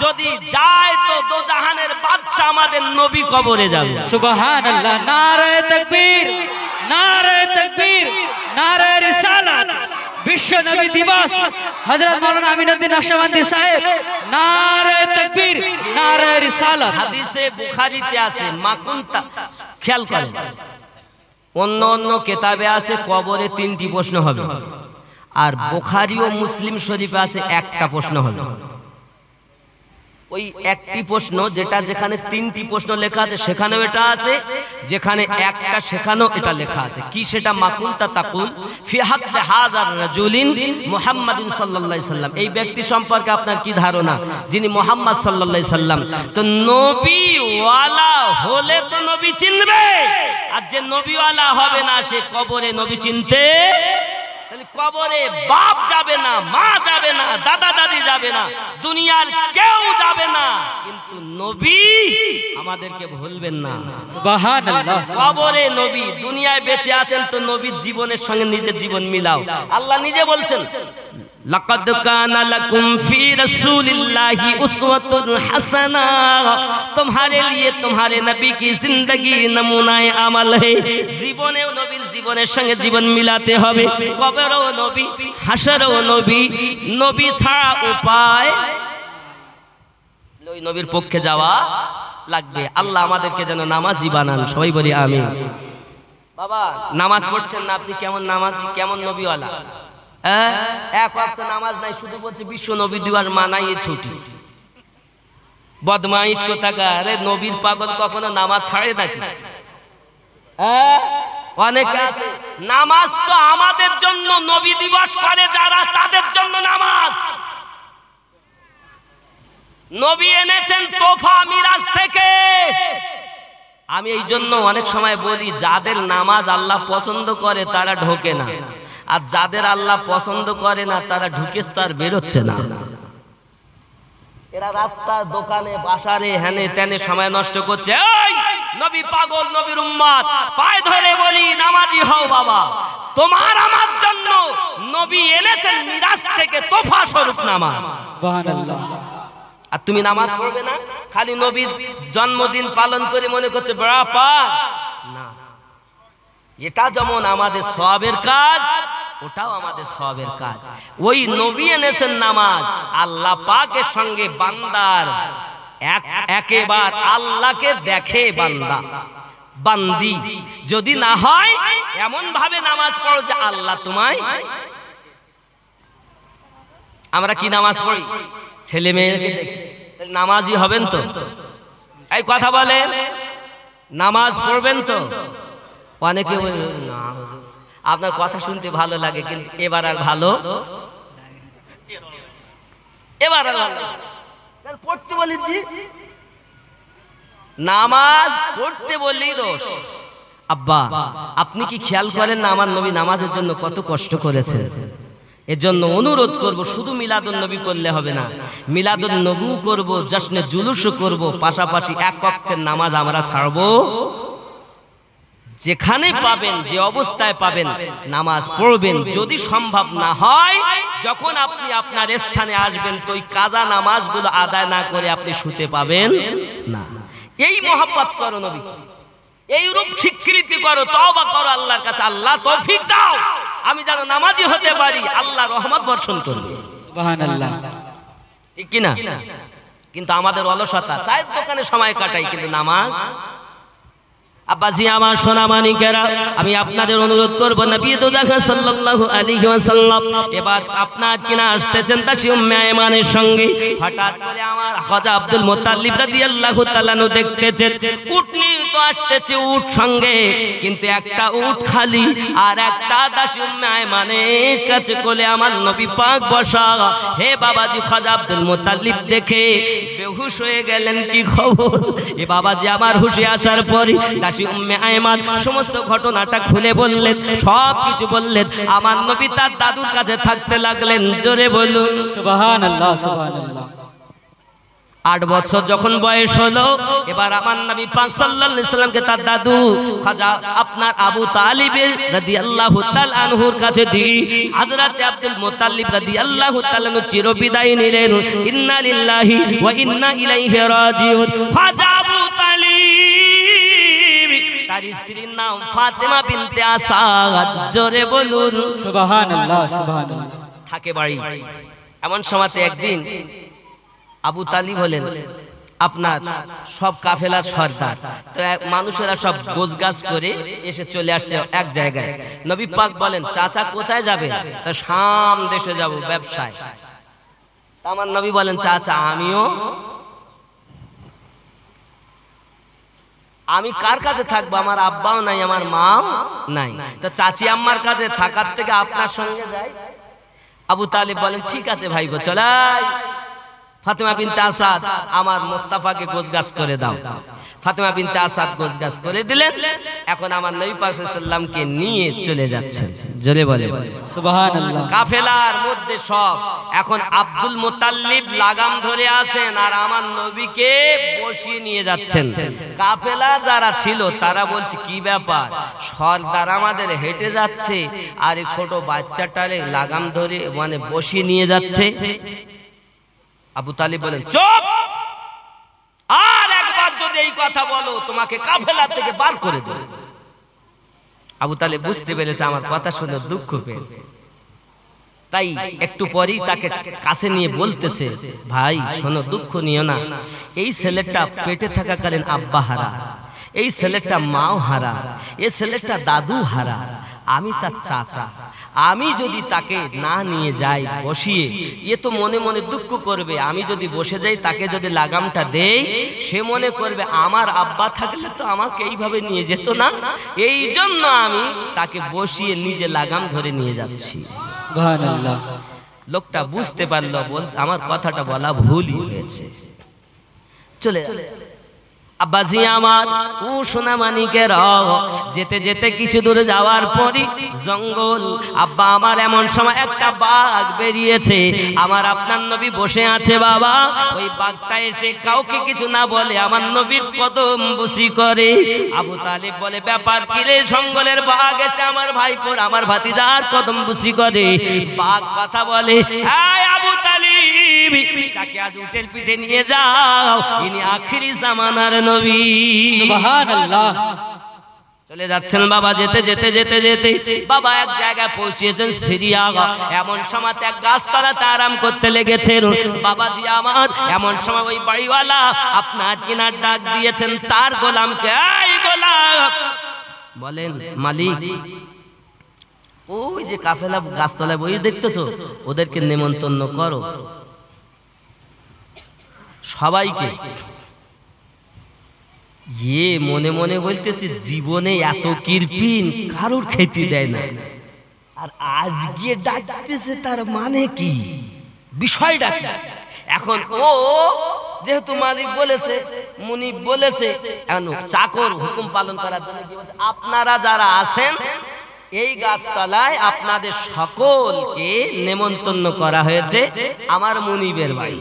যদি যায় তো দোজাহানের বাদশা আমাদের নবী কবরে যাবে। সুবহানাল্লাহ। নারে তাকবীর, নারে তাকবীর, নারে রিসালাত। বিশ্ব নবী দিবস হযরত মাওলানা আমিনউদ্দিন নকশবন্দি সাহেব, নারে তাকবীর, নারে রিসালাত। হাদিসে বুখারীতে আছে মাকুনতা, খেয়াল করেন অন্য অন্য কিতাবে আছে কবরে 3টি প্রশ্ন হবে, আর বুখারী ও মুসলিম শরীফে আছে একটা প্রশ্ন হবে। ওই একটি প্রশ্ন যেটা যেখানে 3টি প্রশ্ন লেখা আছে সেখানেও এটা আছে, যেখানে একটা সেখানেও এটা লেখা আছে। কি সেটা? মাকুনতা তাকুল ফি হাক্কি হাযার রাজুলিন মুহাম্মাদিন সাল্লাল্লাহু আলাইহি সাল্লাম। এই ব্যক্তি সম্পর্কে আপনার কি ধারণা যিনি মুহাম্মদ সাল্লাল্লাহু আলাইহি সাল্লাম? তো নবী ওয়ালা হলে তো নবী চিনবে, আর যে নবী ওয়ালা হবে না সে কবরে নবী চিনতে। কবরে বাপ যাবে না, মা যাবে না, দাদা দাদি যাবে না, দুনিয়ার কেউ যাবে না, কিন্তু নবী আমাদেরকে ভুলবেন না। সুবহানাল্লাহ। কবরে নবী, দুনিয়ায় বেঁচে আছেন তো নবীর জীবনের সঙ্গে নিজের জীবন মিলাও। আল্লাহ নিজে বলছেন লাকাদ কানা লাকুম ফি রাসূলিল্লাহি উসওয়াতুন হাসানা, तुम्हारे लिए तुम्हारे नबी की जिंदगी नमूनाए अमल है। জীবনেও নবীর জীবনের সঙ্গে জীবন মিলাতে হবে। কবরেও নবী, হাসরেও নবী, নবী ছাড়া উপায় ওই নবীর পক্ষে যাওয়া লাগবে। আল্লাহ আমাদেরকে যেন নামাজি বানান, সবাই বলি আমিন। বাবা নামাজ পড়ছেন না আপনি? কেমন নামাজি, কেমন নবীওয়ালা? এক ওয়াক্ত নামাজ নাই, শুধু বলছে বিশ্ব নবী দিবস মানাই ছুটি। বদমাইশ কোথাকার! আরে নবীর পাগল কখনো নামাজ ছাড়ে নাকি? অনেক আছে নামাজ তো আমাদের জন্য, নবী দিবস করে যারা তাদের জন্য নামাজ। নবী এনেছেন তোফা মিরাজ থেকে। আমি এই জন্য অনেক সময় বলি যাদের নামাজ আল্লাহ পছন্দ করে তারা ঢোকে না, আর যাদের আল্লাহ পছন্দ করে না তারা ঢুকেছে তার বেরোচ্ছে না। এরা রাস্তা, দোকানে, বাসারে, হ্যানে ত্যানে সময় নষ্ট করছে। এই নবী পাগল, নবীর উম্মত, পায়ে ধরে বলি নামাজি হও বাবা। তোমার আমার জন্য নবী এনেছেন মিরাজ থেকে তোফা স্বরূপ নামাজ। সুবহানাল্লাহ। আর তুমি নামাজ পড়বে না, খালি নবীর জন্মদিন পালন করে মনে করছে বড় পা না। এটা যেমন আমাদের সওয়াবের কাজ, ওটাও আমাদের সওয়াবের কাজ। ওই নবী এনেছেন নামাজ, আল্লাহ পাকের সঙ্গে বান্দার একেবার আল্লাহকে দেখে বান্দা বান্দি। যদি না হয় এমন ভাবে নামাজ পড়ো যে আল্লাহ তোমায় আমরা কি নামাজ পড়ি? ছেলে মেয়েকে দেখে নামাজি হবেন তো? এই কথা বলেন, নামাজ পড়বেন তো? অনেকে না, আপনার কথা শুনতে ভালো লাগে, কিন্তু এবার আর ভালো, এবার আর ভালো পড়তে বলেছি, নামাজ পড়তে বললেই দোষ। আব্বা, আপনি কি খেয়াল করেন না আমার নবী নামাজের জন্য কত কষ্ট করেছেন? এর জন্য অনুরোধ করব, শুধু মিলাদুন নবী করলে হবে না, মিলাদুন নবী করব, জশ্নে জুলুসও করব, পাশাপাশি এক ওয়াক্তের নামাজ আমরা ছাড়বো। যেখানে পাবেন, যে অবস্থায় পাবেন নামাজ পড়বেন। যদি সম্ভব না হয়, যখন আপনি আপনার স্থানে আসবেন তো ওই কাজা নামাজগুলো আদায় না করে আপনি শুতে পাবেন না। এই মহব্বত করো নবী, এই রূপ স্বীকৃতি করো, তওবা করো আল্লাহর কাছে, আল্লাহ তৌফিক দাও আমি যেন নামাজি হতে পারি, আল্লাহ রহমত বর্ষণ করবে। সুবহানাল্লাহ, ঠিক কি না? কিন্তু আমাদের অলসতা, চায়ের দোকানে সময় কাটাই, কিন্তু নামাজ। আব্বাজি আমার সোনা মানিকেরা, আমি আপনাদের অনুরোধ করব, নবী তো দেখা সাল্লাল্লাহু আলাইহি ওয়াসাল্লাম এবার আপনার কিনা আসতেছেন তাসি উম্মে আয়মানের সঙ্গে। হঠাৎ করে আমার খাজা আব্দুল মুত্তালিব রাদিয়াল্লাহু তাআলা নু দেখতেছেন উট নিয়ে তো আসতেছে, উট সঙ্গে, কিন্তু একটা উট খালি আর একটা দাসী উম্মে আয়মানের কাছে কোলে আমার নবী পাক বসা। হে বাবাজি, খাজা আব্দুল মুত্তালিব দেখে বেহুশ হয়ে গেলেন, কি খবর? এ বাবাজি আমার হুশে আসার পরে উম্মে আয়মান সমস্ত ঘটনাটা খুলে বললেন, সব কিছু বললেন। আমার নবী তার দাদুর কাছে থাকতে লাগলেন। জোরে বলুন সুবহানাল্লাহ, সুবহানাল্লাহ। 8 বছর যখন বয়স হলো, এবার আমার নবী পাক সাল্লাল্লাহু আলাইহি সাল্লামকে তার দাদু খাজা আপনার আবু তালিব রাদিয়াল্লাহু তাআলা আনহুর কাছে দিয়ে হযরত আব্দুল মুত্তালিব রাদিয়াল্লাহু তাআলা আনহু চিরবিদায় নিলেন। ইন্না লিল্লাহি ওয়া ইন্না ইলাইহি রাজিউন। খাজা আবু তালিব, তার স্ত্রীর নাম ফাতেমা বিনতে আসাদ। জোরে বলুন সুবহানাল্লাহ, সুবহানাল্লাহ। থাকে বাড়ি। এমন সময়তে একদিন আবু তালিব হলেন আপনার সব কাফেলার সর্দার, তো মানুষেরা সব গোছগাছ করে এসে চলে আসছে এক জায়গায়। নবী পাক বলেন, চাচা কোথায় যাবে? তা শাম দেশে যাব ব্যবসায়। আমার নবী বলেন, চাচা আমি কার কাছে থাকবো? আমার আব্বাও নাই, আমার মাও নাই, তো চাচি আম্মার কাছে থাকার থেকে আপনার সঙ্গে যাই। আবু তালিব বলেন, ঠিক আছে ভাইবো, চলাই। ফাতেমা বিনতে আসাদ, আমার মুস্তাফাকে গোছগাছ করে দাও। ফাতেমা বিনতে আসাদ গোছগাছ করে দিলেন। এখন আমার নবী পাক সাল্লাল্লাহু আলাইহি ওয়াসাল্লামকে নিয়ে চলে যাচ্ছেন। জোরে বলে সুবহানাল্লাহ। কাফেলার মধ্যে সব। এখন আব্দুল মুত্তালিব লাগাম ধরে আছেন আর আমার নবীকে বসিয়ে নিয়ে যাচ্ছেন। কাফেলা যারা ছিল তারা বলছে, কি ব্যাপার, সর্দার আমাদের হেঁটে যাচ্ছে আর এই ছোট বাচ্চাটারে লাগাম ধরে মানে বসিয়ে নিয়ে যাচ্ছে। আবু তালিব বলেন, চুপ, আর একবার যদি এই কথা বলো তোমাকে কাফেলা থেকে বার করে দেব। আবু তালিব বুঝতে পেরেছে আমার কথা শুনে দুঃখ পেয়েছে, তাই একটু পরেই তাকে কাছে নিয়ে বলতেছে, ভাই শোনো, দুঃখ নিও না। এই ছেলেটা পেটে থাকাকালীন আব্বা হারা, এই ছেলেটা মাও হারা, এই ছেলেটা দাদু হারা, আমি তার চাচা। আমি যদি তাকে না নিয়ে যাই বসিয়ে, এ তো মনে মনে দুঃখ করবে। আমি যদি বসে যাই, তাকে যদি লাগামটা দেই, সে মনে করবে আমার আব্বা থাকলে তো আমাকে এইভাবে নিয়ে যেত না। এই জন্য আমি তাকে বসিয়ে নিজে লাগাম ধরে নিয়ে যাচ্ছি। সুবহানাল্লাহ। লোকটা বুঝতে পারলো, আমার কথাটা বলা ভুলই হয়েছে, চলে আব্বাজি আমার ও সোনা মানিকের। যেতে যেতে কিছু দূরে যাওয়ার পরই জঙ্গল। আব্বা আমার এমন সময় একটা বাঘ বেরিয়েছে, আমার আপনার নবী বসে আছে। বাবা, ওই বাঘটা এসে কাউকে কিছু না বলে আমার নবীর কদম বুসি করে। আবু তালিব বলে, ব্যাপার কি রে, জঙ্গলের বাঘ এসে আমার ভাইপোর, আমার ভাতিজার কদম বুসি করে। বাঘ কথা বলে, এই আবু তালিব, যাকে আজ উটের পিঠে নিয়ে যাও, ইনি আখিরি জামানার নবী। সুবহানাল্লাহ। চলে যাচ্ছেন বাবা। যেতে যেতে যেতে যেতে বাবা এক জায়গায় পৌঁছেছেন, সিরিয়া। এমন সময় এক গাছতলাতে আরাম করতে লেগেছেন বাবাজি আমার। এমন সময় ওই বাড়িওয়ালা আপনার কিনার ডাক দিয়েছেন তার গোলামকে, এই গোলাম, বলেন মালিক ওই যে কাফেলা গাছতলায় বই দেখতেছো, ওদেরকে নেমন্তন্ন করো সবাইকে। মনে মনে বলতেছি জীবনে এত কিরপিন কারোর খেতে দেয় না, আর আজ গিয়ে ডাকতেছে, তার মানে কি বিষয়টা? এখন ও যেহেতু মালিক বলেছে, মুনিব বলেছে, এখন চাকর হুকুম পালন করার জন্য কি বলছে, আপনারা যারা আছেন এই গাছতলায় আপনাদের সকলকে নেমন্তন্ন করা হয়েছে আমার মুনিবের বাড়ি।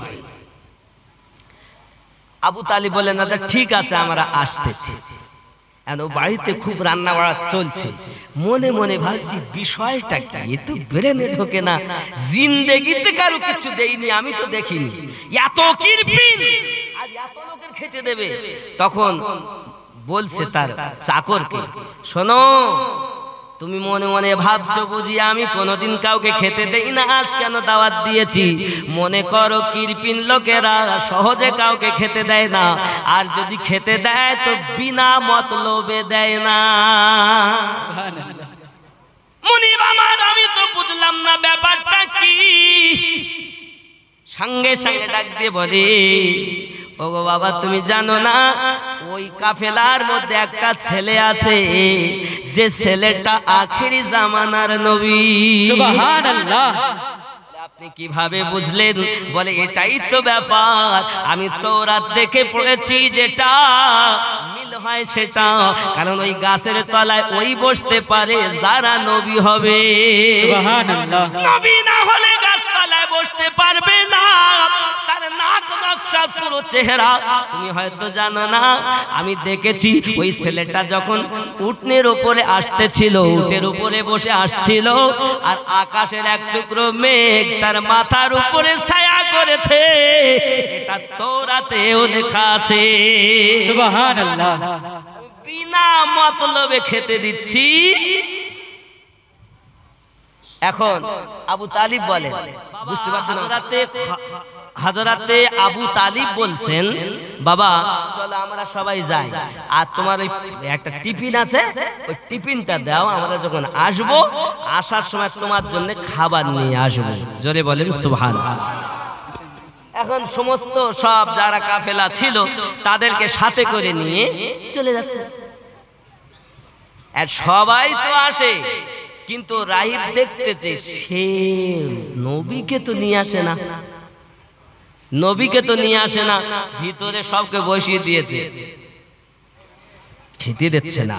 আবু তালিব বলেন, না ঠিক আছে আমরা আসতেছি। বাড়িতে খুব রান্না বাড়া চলছে, মনে মনে ভাবছি বিষয়টা কি, এ তো ব্রেনে ঢোকে না, জিন্দেগিতে কারো কিছু দেইনি, আমি তো দেখিনি, এত কিরপিন আজ এত লোকের খেতে দেবে। তখন বলছে তার চাকরকে, শোনো তুমি মনে মনে ভাবছো বুঝি আমি কোনোদিন কাউকে খেতে দেই না, আজ কেন দাওয়াত দিয়েছি? মনে করো কিরপিন লোকেরা সহজে কাউকে খেতে দেয় না, আর যদি খেতে দেয় তো বিনা মতলবে দেয় না। মুনিব আমার, আমি তো বুঝলাম না ব্যাপারটা কি। সঙ্গে সঙ্গে ডাক দিয়ে বলে, ওগো বাবা তুমি জানো না ওই কাফেলার মধ্যে একটা ছেলে আছে, যে ছেলেটা আখিরি জামানার নবী। সুবহানাল্লাহ। আপনি কিভাবে বুঝলেন? বলে এটাই তো ব্যাপার, আমি তাওরাত দেখে পড়েছি, যেটা মিল হয় সেটা, কারণ ওই গাছের তলায় ওই বসতে পারে যারা নবী হবে। সুবহানাল্লাহ। নবী না হলে গাছতলায় বসতে পারবে না, তার নাক নকশা পুরো চেহারা তুমি হয়তো জানো না, আমি দেখেছি ওই ছেলেটা যখন উটনের উপরে আসতেছিল, উটের উপরে বসে আসছিল, আর আকাশের এক টুকরো মেঘ তার মাথার উপরে ছায়া করেছে, এটা তাওরাতেও লেখা আছে। সুবহানাল্লাহ। বিনা মতলবে খেতে দিচ্ছি। এখন আবু তালিব বলেন, বুঝতে পারছেন, হযরতে আবু তালিব বলছেন, বাবা চলো আমরা সবাই যাই, আর তোমার ওই একটা টিফিন আছে, ওই টিফিনটা দাও, আমরা যখন আসবো আসার সময় তোমার জন্য খাবার নিয়ে আসবো। জোরে বলেন সুবহানাল্লাহ। এখন সমস্ত সব যারা কাফেলা ছিল তাদেরকে সাথে করে নিয়ে চলে যাচ্ছে, আর সবাই তো আসে, কিন্তু রাহিব দেখতেছে সে নবীকে তো নিয়ে আসে না, নবীকে তো নিয়ে আসে না, ভিতরে সবকে বসিয়ে দিয়েছে, খেতে দিচ্ছে না।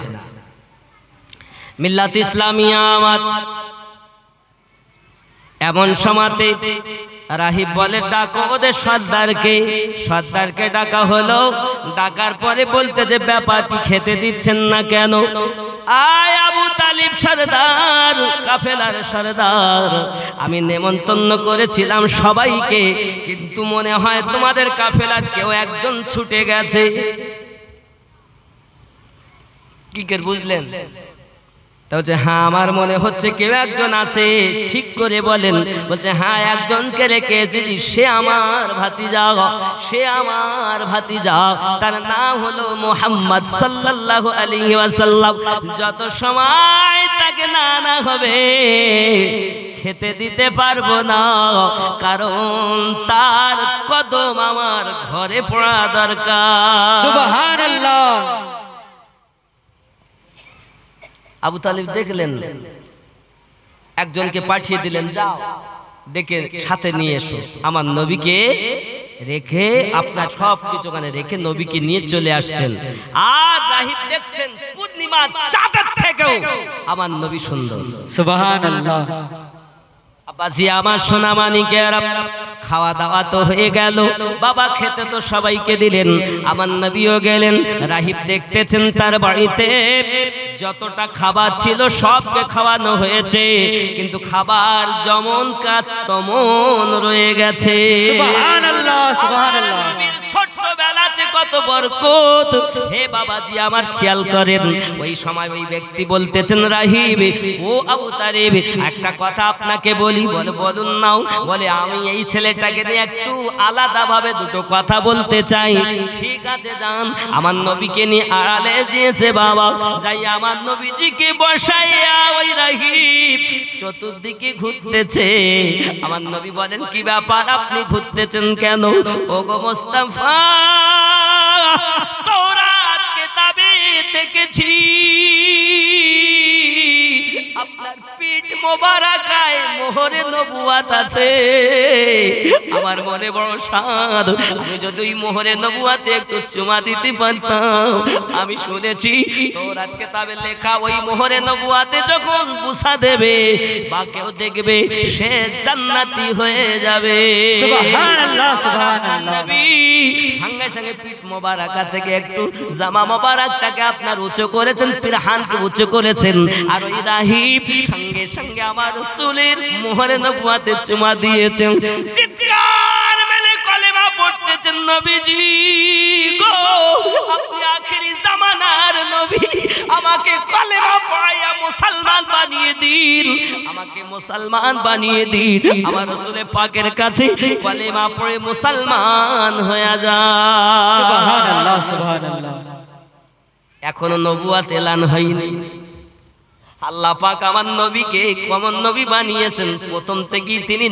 মিল্লাত ইসলামিয়া আমার এমন সময়তে রাহিব বলে, ডাকো ওদের সর্দারকে। সর্দারকে ডাকা হলো, ডাকার পরে বলতে যে ব্যাপার কি, খেতে দিচ্ছেন না কেন? আয় আবু তালিব সর্দার, কাফেলার সর্দার, আমি নেমন্তন্ন করেছিলাম সবাইকে, কিন্তু মনে হয় তোমাদের কাফেলার কেউ একজন ছুটে গেছে। কি করে বুঝলেন? বলছে হ্যাঁ আমার মনে হচ্ছে কেউ একজন আছে। ঠিক করে বলেন? বলছে হ্যাঁ একজনকে রেখে এসেছি, সে আমার ভাতিজা, সে আমার ভাতিজা, তার নাম হলো মুহাম্মদ সাল্লাল্লাহু আলাইহি ওয়াসাল্লাম। যত সময় তাকে না আনা হবে খেতে দিতে পারবো না, কারণ তার কদম আমার ঘরে পড়া দরকার। সুবহানাল্লাহ। আবু তালিব দেখলেন, একজনকে পাঠিয়ে দিলেন, যাও ডেকে সাথে নিয়ে এসো, আমার নবীকে রেখে, আপনার সব কিছু ওখানে রেখে নবীকে নিয়ে চলে আসছেন। আর রাহিব দেখছেন পূর্ণিমা চাঁদের থেকেও আমার নবী সুন্দর। সুবহানাল্লাহ। আব্বাজি আমার সোনা মানিকেরা, খাওয়া দাওয়া তো হয়ে গেল, বাবা খেতে তো সবাইকে দিলেন, আমার নবীও গেলেন। রাহিব দেখতেছেন তার বাড়িতে যতটা খাবার ছিল সবকে খাওয়ানো হয়েছে, কিন্তু খাবার যেমন কাত তেমন রয়ে গেছে। সুবহানাল্লাহ, সুবহানাল্লাহ। ছোটবেলাতে কত বরকত। হে বাবাজি আমার খেয়াল করেন, ওই সময় ওই ব্যক্তি বলতেছেন, রাহিব ও আবু তালিব, একটা কথা আপনাকে বলি। বলে বলুন নাও। বলে আমি এই ছেলেটাকে নিয়ে একটু আলাদা ভাবে দুটো কথা বলতে চাই। ঠিক আছে যান। আমার নবীকে নিয়ে আড়ালে যেয়েছে বাবা, যাই আমার নবীজিকে বসাইয়া ওই রাহিব চতুর্দিকে ঘুরতেছে। আমার নবী বলেন, কি ব্যাপার, আপনি ঘুরতেছেন কেন? ওগো মুস্তাফা, তাওরাত কিতাবে দেখেছি আপনার পিঠ মোবারকায় মোহরে নবুয়াত আছে। আমার মনে বড় স্বাদ, আমি যদি ওই মোহরে নবুয়াতে একটু চুমা দিতে পারতাম। আমি শুনেছি তাওরাত কিতাবে লেখা ওই মোহরে নবুয়াতে যখন বুসা দেবে বা কেউ দেখবে সে জান্নাতি হয়ে যাবে। সুবহানাল্লাহ সুবহানাল্লাহ। সঙ্গে সঙ্গে পিঠ মোবারকা থেকে একটু জামা মোবারকটাকে আপনার উঁচু করেছেন, পিরহানকে উঁচু করেছেন, আর ওই রাহিব সঙ্গে সঙ্গে আমার রাসূলের মোহরে নবুয়াতে চুমা দিয়েছেন। চিৎকার মেলে কলেমা পড়তেছেন, নবীজি গো, আপনি আখেরি জামানার নবী, আমাকে কলেমা পড়াইয়া মুসলমান বানিয়ে দিন, আমাকে মুসলমান বানিয়ে দিন। আমার রাসূল পাকের কাছে কলেমা পড়ে মুসলমান হয়ে যায়। সুবহানাল্লাহ সুবহানাল্লাহ। এখনো নবুয়াত এলান হয়নি। আল্লাহ পাক আমার নবীকে কেমন নবী বানিয়েছেন, প্রথম থেকেই তিনি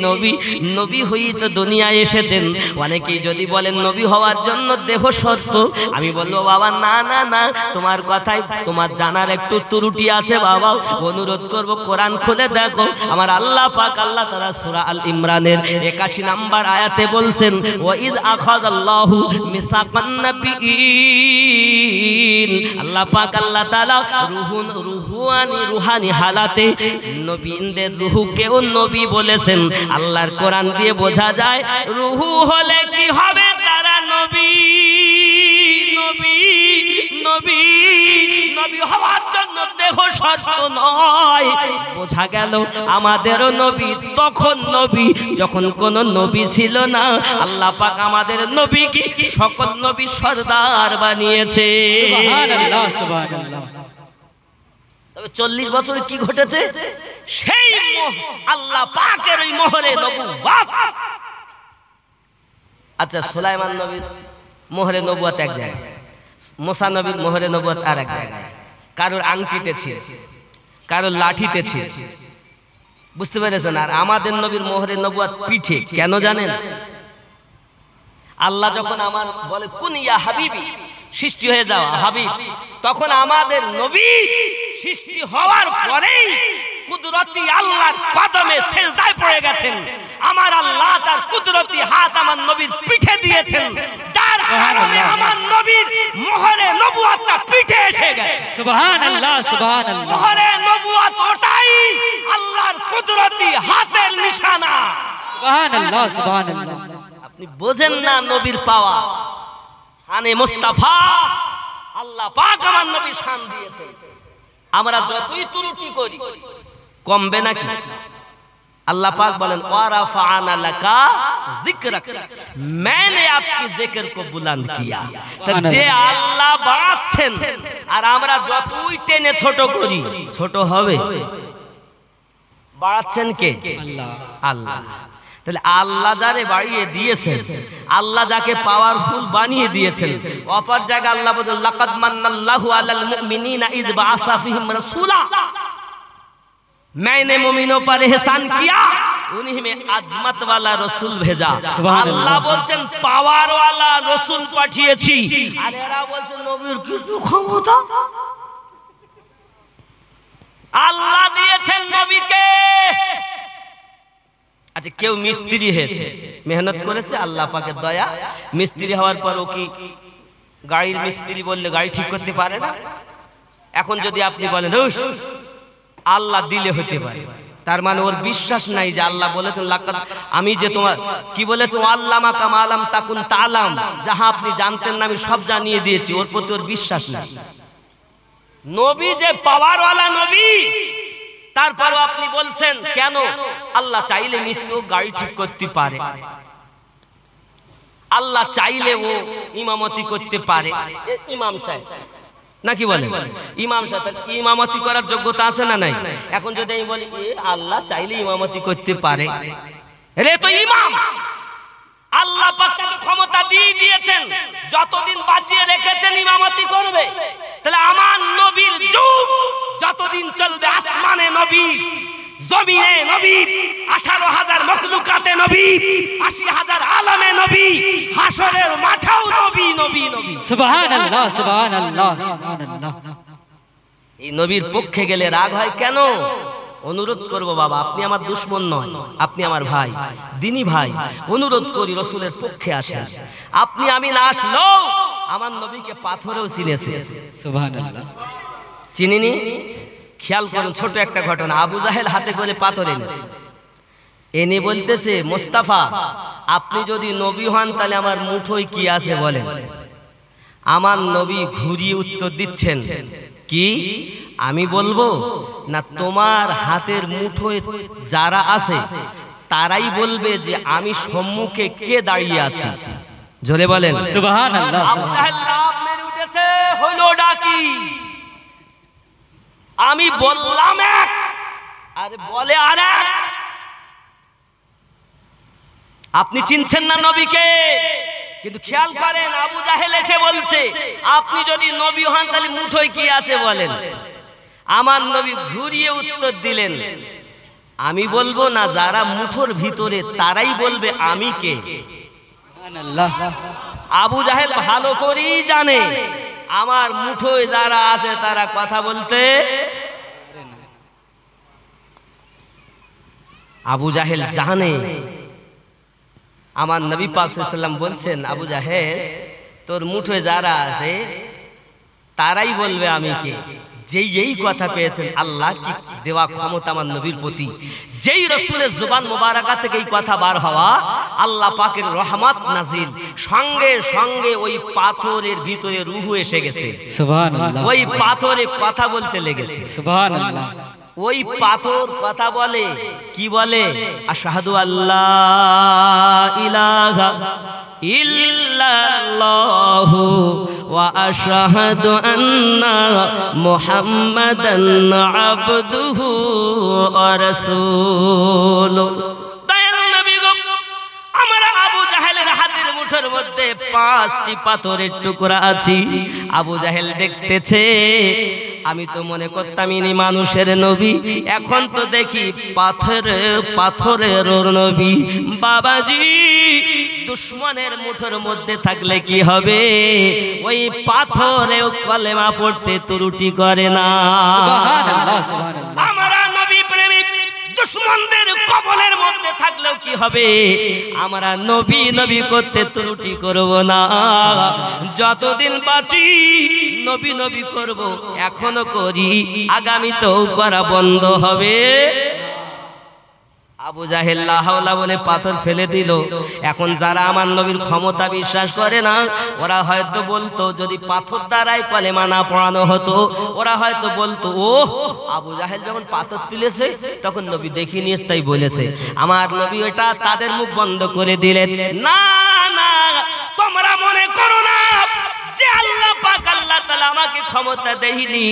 নবী হয়েই তো দুনিয়ায় এসেছেন। অনেকেই যদি বলেন নবী হওয়ার জন্য দেহ শর্ত, আমি বলবো বাবা না না না, তোমার কথায় তোমার জানার একটু ত্রুটি আছে বাবা। অনুরোধ করব কোরআন খুলে দেখো, আমার আল্লাহ পাক আল্লাহ তাআলা সূরা আল ইমরানের 81 নম্বর আয়াতে বলছেন, ওয়াইদ আখাযাল্লাহু মিসাকান নাবিয়্যিন। আল্লাহ পাক আল্লাহ তাআলা রুহানি হালাতে নবীদের রুহুকেও নবী বলেছেন। আল্লাহর কোরআন দিয়ে বোঝা যায় রুহু হলে কি হবে, তারা নবী নবী নবী নবী হওয়ার জন্য দেহ শর্ত নয়। বোঝা গেল আমাদেরও নবী তখন নবী যখন কোন নবী ছিল না। আল্লাহ পাক আমাদের নবীকে সকল নবী সরদার বানিয়েছে। সুবহানাল্লাহ সুবহানাল্লাহ। তবে 40 বছরে কি ঘটেছে, সেই আল্লাহ পাকের ওই মোহরে নবুয়ত। আচ্ছা, সুলাইমান নবীর মোহরে নবুয়ত এক জায়গায়, মুসা নবীর মোহরে নবুয়ত আর এক জায়গায়। কারোর আংটিতে ছিল, কারোর লাঠিতে ছিল, বুঝতে পেরেছেন? আর আমাদের নবীর মোহরে নবুয়ত পিঠে। কেন জানেন? আল্লাহ যখন আমার বলে কুন ইয়া হাবিবি, সৃষ্টি হয়ে যাও হাবিব, তখন আমাদের নবী সৃষ্টি হওয়ার পরেই কুদরতি আল্লাহর কদমে সিজদায় পড়ে গেছেন। আমার আল্লাহ তার কুদরতি হাত আমার নবীর পিঠে দিয়েছেন, যার কারণে আমার নবীর মোহরে নবুয়তটা পিঠে এসে গেছে। সুবহানাল্লাহ সুবহানাল্লাহ। মোহরে নবুয়ত ওটাই আল্লাহর কুদরতি হাতের নিশানা। সুবহানাল্লাহ সুবহানাল্লাহ। আপনি বোঝেন না নবীর পাওয়া। আনে মুস্তাফা, আল্লাহ পাক আমার নবী শান দিয়েছেন। আমরা যতই ত্রুটি করি কমবে নাকি? अल्लाह पाक बोलें वाराफाना लका जिक्रक, मैंने आपकी जिक्र को बुलंद किया। तो जे আল্লাহ বাড়াচ্ছেন আর আমরা যতই টেনে ছোট করি ছোট হবে। বাড়াচ্ছেন কে? আল্লাহ। আল্লাহ। তাহলে আল্লাহ যারে বাড়িয়ে দিয়েছেন, আল্লাহ যাকে পাওয়ারফুল বানিয়ে দিয়েছেন, অপর জায়গায় আল্লাহ বলেন লাকাদ মান্নাল্লাহু আলাল মুমিনিনা ইয বাআসা ফিহিম রাসূলা, मैंने मोमिनों पर एहसान किया, उन्हीं में आजमत वाला रसूल भेजा। আল্লাহ বলছেন পাওয়ার वाला রসূল পাঠিয়েছি, আর এরা বলছেন নবীর কিছু ক্ষমতা। আল্লাহ দিয়েছেন নবীকে। আচ্ছা, কেউ মিস্ত্রি হয়েছে, মেহনত করেছে, আল্লাহ পাকের দয়া, মিস্ত্রি হওয়ার পর ও কি গাড়ির মিস্ত্রি বললে গাড়ি ঠিক করতে পারে না? এখন যদি আপনি বলেন আল্লাহ দিলে হতে পারে, তার মানে ওর বিশ্বাস নাই যে আল্লাহ বলেছেন লাকাদ, আমি যে তোমার কি বলেছে আল্লামা কামা আলাম তাকুন তালাম, যাহা আপনি জানতেন না আমি সব জানিয়ে দিয়েছি, ওর প্রতি ওর বিশ্বাস নাই। নবী যে পাওয়ার ওয়ালা নবী, তারপরও আপনি বলছেন কেন? আল্লাহ চাইলে মিস্ত্রি গাড়ি ঠিক করতে পারে, আল্লাহ চাইলে ও ইমামতি করতে পারে। ইমাম সাহেব নাকি বলে ইমাম সাহেব ইমামতি করার যোগ্যতা আছে না নাই? এখন যদি আমি বলি আল্লাহ চাইলে ইমামতি করতে পারে, রে তো ইমাম। আল্লাহ পাক তাকে ক্ষমতা দিয়ে দিয়েছেন, যতদিন বাঁচিয়ে রেখেছেন ইমামতি করবে। তাহলে আমার নবীর যুগ যতদিন চলবে, আসমানে নবী জমিনে নবী, 18,000 মখলুকাতে নবী, 80,000 আলমে নবী, হাসরের মাঠেও নবী নবী নবী। সুবহানাল্লাহ সুবহানাল্লাহ সুবহানাল্লাহ। এই নবীর পক্ষে গেলে রাগ হয় কেন? অনুরোধ করব বাবা, আপনি আমার দুশমন নয়, আপনি আমার ভাই, দিনী ভাই, অনুরোধ করি রসুলের পক্ষে আসেন। আপনি আমি না আসলেও আমার নবীকে পাথরেও চিনেছে, সুবহানাল্লাহ। চিনিনি? খেয়াল করুন, ছোট একটা ঘটনা। আবু জাহেল হাতে করে পাথর এনেছে, এনে বলতেছে, মোস্তাফা আপনি যদি নবী হন তাহলে আমার মুঠোয় কি আছে বলেন। আমার নবী ঘুরিয়ে উত্তর দিচ্ছেন, কি আমি বলবো না তোমার হাতের মুঠোয় যারা আছে তারাই বলবে যে আমি সম্মুখে কে দাঁড়িয়ে আছি। জোরে বলেন সুবহানাল্লাহ। আবু জাহেল লাফ মেরে উঠেছে, হলো ডাকি, আমি বললাম এক আর বলে আরেক। আপনি চিনছেন না নবীকে? কিন্তু খেয়াল করেন, আবু জাহেল এসে বলছে আপনি যদি নবী হন তাহলে মুঠোয় কি আছে বলেন। আমার নবী ঘুরিয়ে উত্তর দিলেন, আমি বলবো না, যারা মুঠোর ভিতরে তারাই বলবে আমি কে। সুবহানাল্লাহ। আবু জাহেল ভালো করেই জানে আমার মুঠোয় যারা আছে তারা কথা বলতে। আবু জাহেল জানে। আমার নবী পাক সাল্লাল্লাহু আলাইহি ওয়াসাল্লাম বলছেন, আবু জাহেল তোর মুঠোয় যারা আছে তারাই বলবে আমি কে। যেই এই কথা পেয়েছেন, আল্লাহ কি দেওয়া ক্ষমতা আমার নবীর প্রতি। যেই রাসূলের জবান মোবারকা থেকে এই কথা বার হওয়া, আল্লাহ পাকের রহমত নাজিল, সঙ্গে সঙ্গে ওই পাথরের ভিতরে রূহ এসে গেছে। সুবহানাল্লাহ। ওই পাথরে কথা বলতে লেগেছে। সুবহানাল্লাহ। ওই পাথর কথা বলে, কি বলে? আশহাদু আল্লাহ ইলাহা ইল্লাল্লাহু ওয়া আশহাদু আন্না মুহাম্মাদান আবদুহু ওয়া রাসূলুহু। দয়াল নবী গো, আমরা আবু জাহেলের হাতের মুঠোর মধ্যে 5টি পাথরের টুকরা আছে। আবু জাহেল দেখতেছে, আমি তো মনে করতাম ইনি মানুষের নবী, এখন তো দেখি পাথরের নবী। বাবাজি, দুশ্মনের মুঠোর মধ্যে থাকলে কি হবে? ওই পাথরেও কলেমা পড়তে ত্রুটি করে না। সুবহানাল্লাহ সুবহানাল্লাহ। আমরা নবী প্রেমিক, দুশ্মনদের কবলের মধ্যে থাকলেও কি হবে? আমরা নবী নবী করতে ত্রুটি করব না। যতদিন বাঁচি নবী নবী করব, এখনো করি, আগামীতেও করা বন্ধ হবে। আবু জাহেল লা হাওলা বলে পাথর ফেলে দিল। এখন যারা আমার নবীর ক্ষমতা বিশ্বাস করে না, ওরা হয়তো বলতো, যদি পাথর দ্বারাই কলেমা না পড়ানো হতো, ওরা হয়তো বলতো, ও আবু জাহেল যখন পাথর তুলেছে তখন নবী দেখিনি, তাই বলেছে। আমার নবী ওটা তাদের মুখ বন্ধ করে দিলেন। না না, তোমরা মনে করো না যে আল্লাহ পাক আল্লাহ তাআলা আমাকে ক্ষমতা দেয়নি।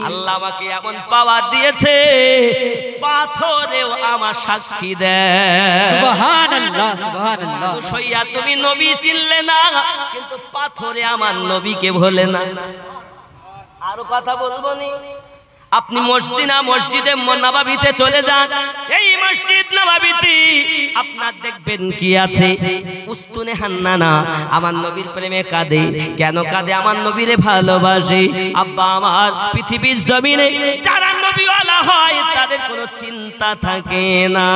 আল্লাহ আমাকে এমন পাওয়ার দিয়েছে, পাথরেও আমার সাক্ষী দেয়। সুবহানাল্লাহ সুবহানাল্লাহ। সইয়া তুমি নবী চিনলে না, কিন্তু পাথরে আমার নবীকে ভোলে না। আরো কথা বলবো নি? আপনি মসজিদে নববীতে চলে যান। এই মসজিদ নববীতে আপনার দেখবেন কি আছে? উস্তুনে হান্নানা আমার নবীর প্রেমে কাঁদে। কেন কাঁদে? আমার নবীরে ভালোবাসে। আব্বা আমার পৃথিবীর জমিনে যারা নবীওয়ালা হয় তাদের কোনো চিন্তা থাকে না।